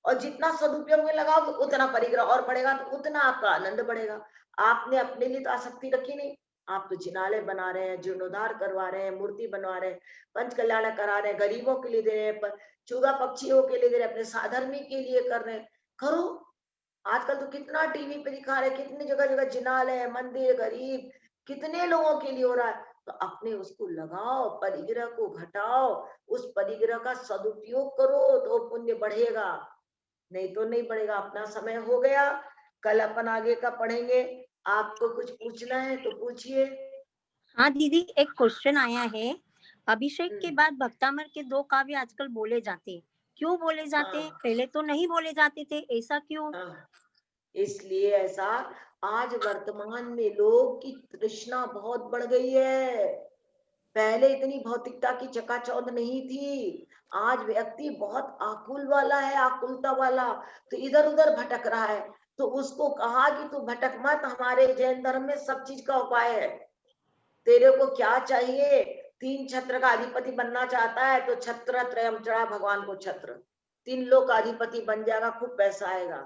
और जितना सदुपयोग में लगाओगे उतना परिग्रह और बढ़ेगा, तो उतना आपका आनंद बढ़ेगा। आपने अपने लिए तो आसक्ति रखी नहीं, आप तो जिनालय बना रहे हैं, जीर्णोद्धार करवा रहे हैं, मूर्ति बनवा रहे हैं, पंच कल्याण करा रहे हैं, गरीबों के लिए दे रहे हैं, चूगा पक्षियों के लिए दे रहे हैं, अपने साधर्मी के लिए कर रहे हैं। करो। आजकल तो कितना टीवी पे दिखा रहे, कितनी जगह जगह जिनालय, मंदिर, गरीब, कितने लोगों के लिए हो रहा है। तो अपने उसको लगाओ, परिग्रह को घटाओ, उस परिग्रह का सदुपयोग करो, तो पुण्य बढ़ेगा, नहीं तो नहीं बढ़ेगा। अपना समय हो गया। कल अपन आगे का पढ़ेंगे। आपको कुछ पूछना है तो पूछिए। हाँ दीदी, एक क्वेश्चन आया है। अभिषेक के हम्म, बाद भक्तामर के 2 काव्य आजकल बोले जाते हैं, क्यों बोले जाते हैं? हाँ पहले तो नहीं बोले जाते थे, ऐसा क्यों? हाँ, इसलिए ऐसा, आज वर्तमान में लोग की तृष्णा बहुत बढ़ गई है। पहले इतनी भौतिकता की चकाचौंध नहीं थी। आज व्यक्ति बहुत आकुल वाला है, आकुलता वाला, तो इधर उधर भटक रहा है। तो उसको कहा कि तू भटक मत, हमारे जैन धर्म में सब चीज का उपाय है। तेरे को क्या चाहिए? 3 छत्र का अधिपति बनना चाहता है तो छत्र त्रयम चढ़ा भगवान को छत्र, 3 लोक का अधिपति बन जाएगा, खूब पैसा आएगा।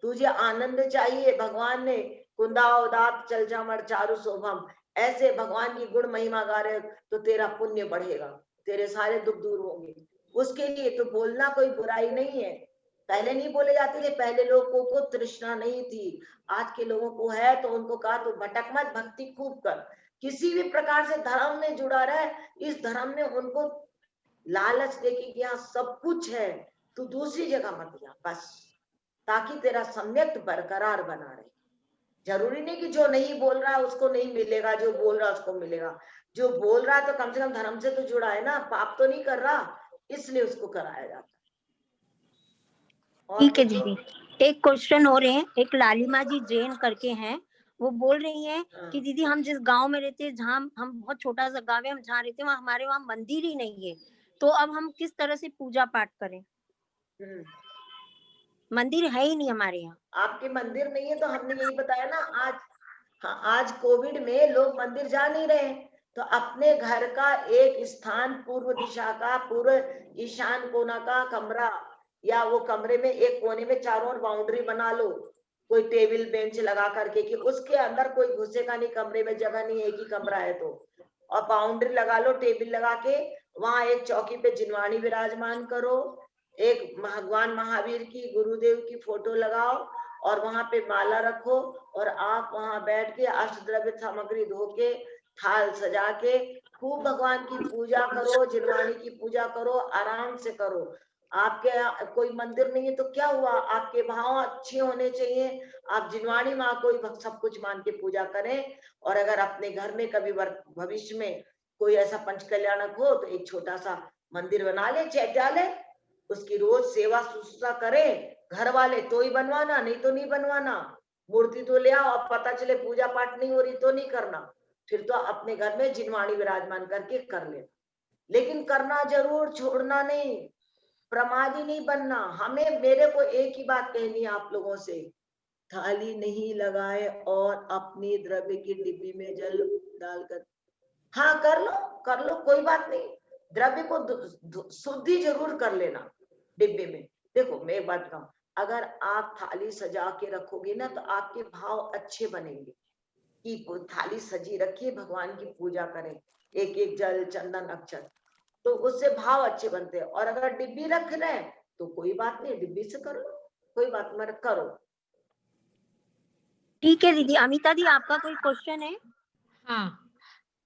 तुझे आनंद चाहिए, भगवान ने कुंदा उदात चल जामर चारु शोभम, ऐसे भगवान की गुण महिमा गा रहे तो तेरा पुण्य बढ़ेगा, तेरे सारे दुख दूर होंगे। उसके लिए तो बोलना कोई बुराई नहीं है। पहले नहीं बोले जाते थे, पहले लोगों को तृष्णा नहीं थी। आज के लोगों को है, तो उनको कहा तो भटक मत, भक्ति खूब कर। किसी भी प्रकार से धर्म में जुड़ा रहे, इस धर्म में उनको लालच देके कि यहाँ सब कुछ है, तू दूसरी जगह मत जा बस, ताकि तेरा सम्यक बरकरार बना रहे। जरूरी नहीं कि जो नहीं बोल रहा है उसको नहीं मिलेगा, जो बोल रहा है उसको मिलेगा। जो बोल रहा है तो कम से कम धर्म से तो जुड़ा है ना, पाप तो नहीं कर रहा, इसलिए उसको कराया जाता है। और ठीक है पूछो। दीदी, एक क्वेश्चन और है। एक लालिमा जी जैन करके हैं, वो बोल रही हैं कि हाँ, दीदी हम जिस गांव में रहते हैं, जहाँ हम बहुत छोटा सा गांव है, हम जहाँ रहते हैं वहाँ हमारे वहाँ मंदिर ही नहीं है, तो अब हम किस तरह से पूजा पाठ करें? हम्म, मंदिर है ही नहीं हमारे यहाँ। आपके मंदिर नहीं है तो हमने यही बताया ना आज। हाँ, आज कोविड में लोग मंदिर जा नहीं रहे, तो अपने घर का एक स्थान, पूर्व दिशा का, पूर्व ईशान कोना का कमरा, या वो कमरे में एक कोने में चारों ओर बाउंड्री बना लो, कोई टेबल बेंच लगा करके कि उसके अंदर कोई घुसेगा नहीं, कमरे में जगह नहीं, एक ही कमरा है तो, और बाउंड्री लगा लो, टेबल लगा के, वहां एक चौकी पे जिनवाणी विराजमान करो, एक भगवान महावीर की, गुरुदेव की फोटो लगाओ, और वहां पे माला रखो, और आप वहां बैठ के अष्ट द्रव्य सामग्री धो के, थाल सजा के, खूब भगवान की पूजा करो, जिनवाणी की पूजा करो, आराम से करो। आपके यहाँ कोई मंदिर नहीं है तो क्या हुआ, आपके भाव अच्छे होने चाहिए। आप जिनवाणी माँ को ही सब कुछ मान के पूजा करें। और अगर अपने घर में कभी भविष्य में कोई ऐसा पंच कल्याणक हो तो एक छोटा सा मंदिर बना ले, चैत्यालय, उसकी रोज सेवा शुश्रूषा करें। घर वाले तो ही बनवाना, नहीं तो नहीं बनवाना। मूर्ति तो ले आओ, अब पता चले पूजा पाठ नहीं हो रही तो नहीं करना, फिर तो अपने घर में जिनवाणी विराजमान करके कर लेना। लेकिन करना जरूर, छोड़ना नहीं, प्रमादी नहीं बनना। हमें, मेरे को एक ही बात कहनी है आप लोगों से, थाली नहीं लगाए और अपनी द्रव्य की डिब्बी में जल डालकर, हाँ कर लो, कर लो, कोई बात नहीं। द्रव्य को शुद्धि जरूर कर लेना डिब्बे में। देखो मैं एक बात कहूं, अगर आप थाली सजा के रखोगे ना तो आपके भाव अच्छे बनेंगे कि थाली सजी रखिए, भगवान की पूजा करें, एक एक जल चंदन अक्षत, तो उससे भाव अच्छे बनते हैं। और अगर डिब्बी रख रहे हैं तो कोई बात नहीं, डिब्बी से कर लो, कोई बात मत करो। ठीक है दीदी। अमिता दी, आपका कोई क्वेश्चन है? हाँ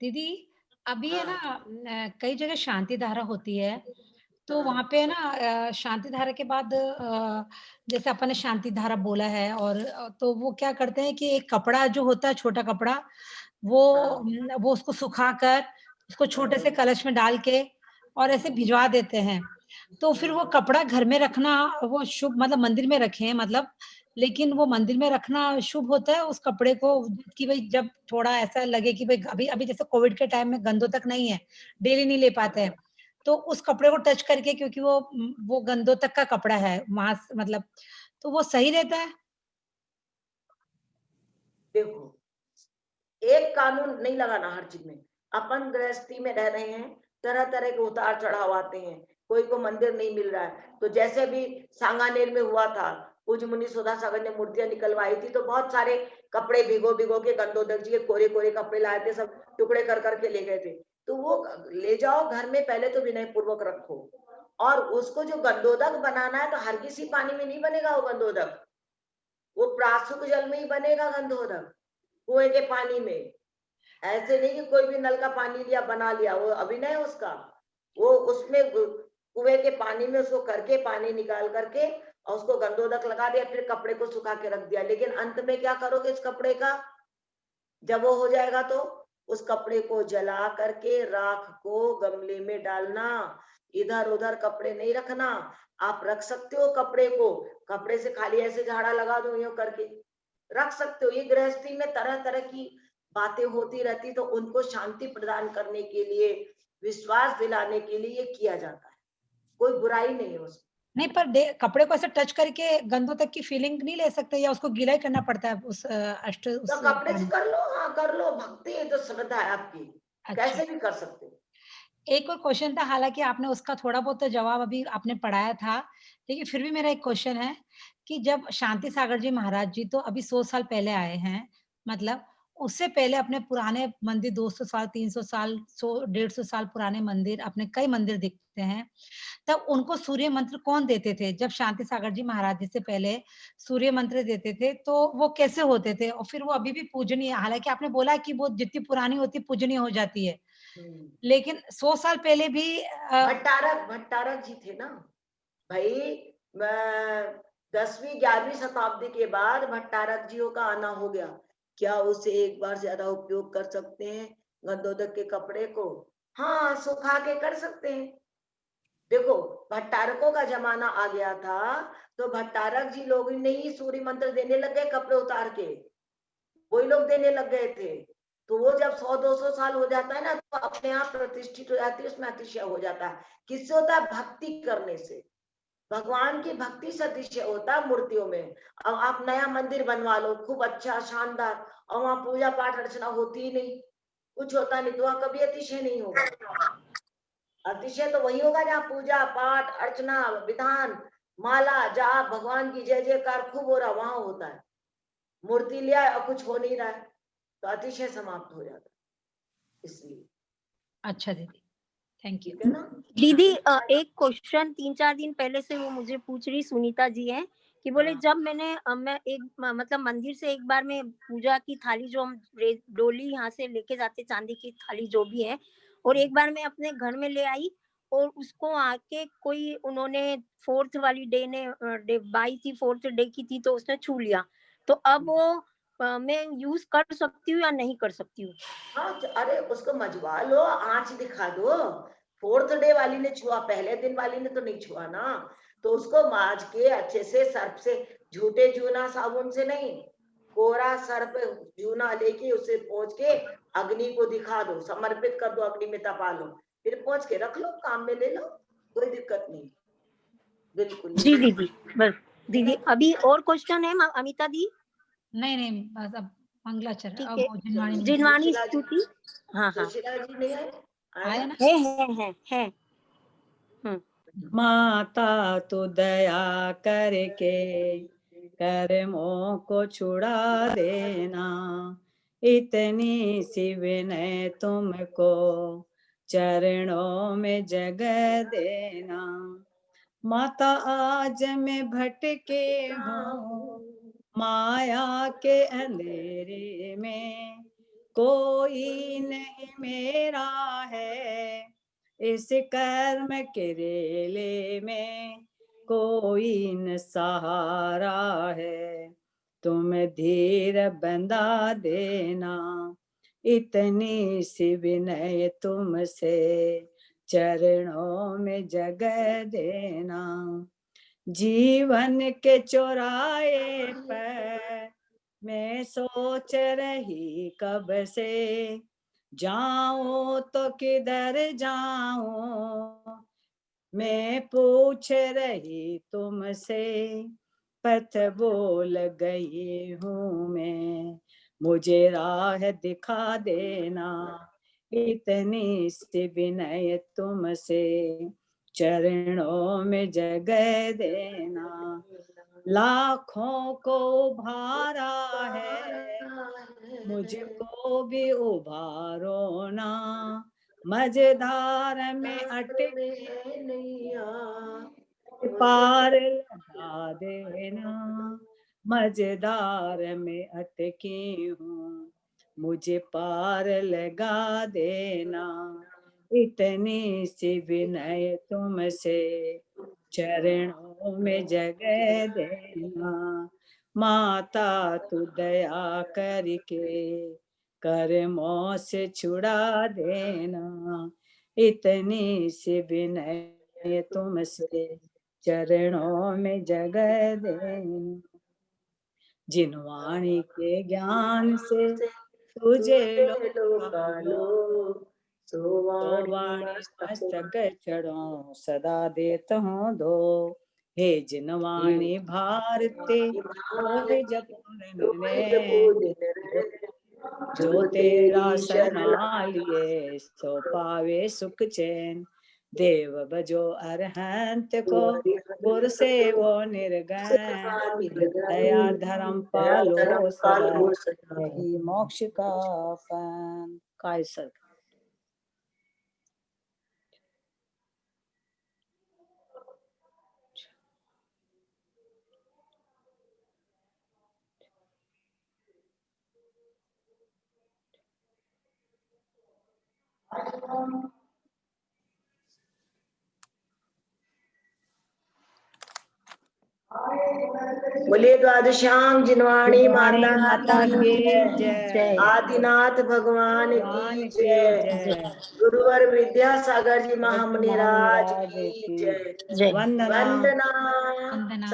दीदी, अभी है ना हाँ कई जगह शांति धारा होती है, तो हाँ वहां पे है ना शांति धारा के बाद जैसे अपन ने शांति धारा बोला है, और तो वो क्या करते हैं कि एक कपड़ा जो होता है, छोटा कपड़ा, हाँ वो उसको सुखाकर उसको छोटे से हाँ कलश में डाल के और ऐसे भिजवा देते हैं। तो फिर वो हाँ कपड़ा घर में रखना वो शुभ, मतलब मंदिर में रखें मतलब, लेकिन वो मंदिर में रखना शुभ होता है उस कपड़े को, कि भाई जब थोड़ा ऐसा लगे कि भाई अभी अभी जैसे कोविड के टाइम में गंदों तक नहीं है, डेली नहीं ले पाते हैं, तो उस कपड़े को टच करके, क्योंकि वो गंदों तक का कपड़ा है वहां मतलब, तो वो सही रहता है। देखो, एक कानून नहीं लगाना हर चीज में। अपन गृहस्थी में रह रहे हैं, तरह तरह के उतार चढ़ाव आते हैं, कोई को मंदिर नहीं मिल रहा है, तो जैसे भी सांगानेर में हुआ था, पूज्य मुनि सुधा सागर ने मूर्तियां निकलवाई थी, तो बहुत सारे कपड़े भिगो भिगो के, गंदोदक जी के कोरे कोरे कपड़े लाए थे, सब टुकड़े कर करके ले गए थे। तो वो ले जाओ घर में, पहले तो विनय पूर्वक रखो, और उसको जो गंदोदक बनाना है तो हर किसी पानी में नहीं बनेगा वो गंदोदक, वो प्रासुक जल में ही बनेगा गंदोदक, कुएं के पानी में। ऐसे नहीं कि कोई भी नल का पानी लिया बना लिया, वो अभिनय है उसका। वो उसमें कुएं के पानी में उसको करके, पानी निकाल करके, और उसको गंधोदक लगा दिया, फिर कपड़े को सुखा के रख दिया, लेकिन अंत में क्या करोगे इस कपड़े का? जब वो हो जाएगा तो उस कपड़े को जला करके राख को गमले में डालना, इधर उधर कपड़े नहीं रखना। आप रख सकते हो कपड़े को, कपड़े से खाली ऐसे झाड़ा लगा दो यूं करके रख सकते हो। ये गृहस्थी में तरह तरह की बातें होती रहती, तो उनको शांति प्रदान करने के लिए, विश्वास दिलाने के लिए ये किया जाता है, कोई बुराई नहीं है उसमें। नहीं, पर कपड़े को ऐसे टच करके गंधों तक की फीलिंग नहीं ले सकते, या उसको गीला ही करना पड़ता है उस तो उस कपड़े से पानी? कर लो, हाँ कर लो, भक्ति है तो श्रद्धा है आपकी, अच्छा। कैसे भी कर सकते हो। एक और क्वेश्चन था, हालाँकि आपने उसका थोड़ा बहुत तो जवाब अभी आपने पढ़ाया था, लेकिन फिर भी मेरा एक क्वेश्चन है कि जब शांति सागर जी महाराज जी तो अभी 100 साल पहले आए हैं, मतलब उससे पहले अपने पुराने मंदिर 200 साल, 300 साल, 100 150 साल पुराने मंदिर, अपने कई मंदिर दिखते हैं। तब उनको सूर्य मंत्र कौन देते थे? जब शांति सागर जी महाराज जी से पहले सूर्य मंत्र देते थे, तो वो कैसे होते थे? और फिर वो अभी भी पूजनीय, हालाँकि आपने बोला है कि वो जितनी पुरानी होती है, पूजनीय हो जाती है। हम्म। लेकिन 100 साल पहले भी भट्टारक जी थे ना भाई। 10वीं 11वीं शताब्दी के बाद भट्टारक जियों का आना हो गया। क्या उसे एक बार ज्यादा उपयोग कर सकते हैं गंधोदक के कपड़े को? हाँ, सुखा के कर सकते हैं। देखो, भट्टारकों का जमाना आ गया था, तो भट्टारक जी लोग ने ही सूर्य मंत्र देने लग गए कपड़े उतार के, वही लोग देने लग गए थे। तो वो जब 100-200 साल हो जाता है ना, तो अपने आप प्रतिष्ठित हो जाती है, उसमें अतिशय हो जाता है। किससे होता है? भक्ति करने से। भगवान की भक्ति से अतिशय होता है मूर्तियों में। अब आप नया मंदिर बनवा लो, खूब अच्छा शानदार, और वहां पूजा पाठ अर्चना होती ही नहीं, कुछ होता नहीं, तो वहां कभी अतिशय नहीं होगा। अतिशय तो वही होगा जहाँ पूजा पाठ अर्चना विधान माला जाप भगवान की जय जयकार खूब हो रहा, वहां होता है। मूर्ति लिया और कुछ हो नहीं रहा है, तो अतिशय समाप्त हो जाता है, इसलिए। अच्छा दीदी, थैंक यू। ठीक है ना? दीदी एक क्वेश्चन 3-4 दिन पहले से वो मुझे पूछ रही सुनीता जी हैं कि बोले हाँ। जब मैंने मैं एक मतलब मंदिर से एक बार में पूजा की थाली जो हम डोली यहाँ से लेके जाते चांदी की थाली जो भी है, और एक बार मैं अपने घर में ले आई और उसको आके कोई उन्होंने 4th वाली डे ने डे बाई थी 4th डे की थी, तो उसने छू लिया, तो अब वो मैं यूज कर सकती हूँ या नहीं कर सकती हूँ? हाँ, अरे उसको मजवा लो, आंच दिखा दो। 4th डे वाली ने छुआ, पहले दिन वाली ने तो नहीं छुआ ना, तो उसको माज के अच्छे से सर्फ से, झूठे जूना साबुन से नहीं, कोरा सर्फ जूना लेके उसे पोंछ के अग्नि को दिखा दो, समर्पित कर दो, अग्नि में तपा लो, फिर पोंछ के रख लो, काम में ले लो, कोई दिक्कत नहीं। बिल्कुल जी नहीं। दीदी, बस दीदी अभी और क्वेश्चन है अमिता दी? नहीं, नहीं, बस अब मंगलाचरण, ठीक अब है, वो जिनवाणी चलो, मंत्र जिनवाणी सुशीला जी, स्तुति। हाँ हाँ, सुशीला जी नहीं आए? आए आया ना? ना? है। माता तो दया करके कर्मों को छुड़ा देना, इतनी सी विनय तुमको चरणों में जगह देना। माता आज मैं भटके हूँ माया के अंधेरे में, कोई नहीं मेरा है इस कर्म के रेले में, कोई न सहारा है तुम धीर बंधा देना, इतनी सी विनय तुमसे चरणों में जगह देना। जीवन के चौराहे पर मैं सोच रही कब से, जाऊं तो किधर जाऊं, मैं पूछ रही तुमसे, पथ बोल गई हूँ मैं, मुझे राह दिखा देना, इतनी सी विनय तुमसे चरणों में जगह देना। लाखों को उभारा है मुझको भी उभारो ना, मझधार में अटके पार लगा देना, मझधार में अटकी हूँ मुझे पार लगा देना, इतनी सी विनय तुमसे चरणों में जगह देना। माता तू दया करके कर्मों से छुड़ा देना। इतनी सी विनय तुमसे चरणों में जगह देना। जिन वाणी के ज्ञान से तुझे लोकालो, तो वाणी मस्तक चढ़ो सदा देत हूँ दो। हे जिन वाणी भारते होए जपून ने, जो तेरा शरणा लिए सो पावे सुख चैन। देव बजो अरहंत को गुर से वो निर्गण। दया धर्म पालो सदा यही मोक्ष का फन। काय सर बोलिए द्वादशांग जिनवाणी जिनवाणी माता माता की की जय। जय। आदिनाथ भगवान भगवान की की जय। जय। गुरुवर विद्यासागर जी महामुनि महामुनिराज राज की की जय। जय। वंदना। वंदना। वंदना।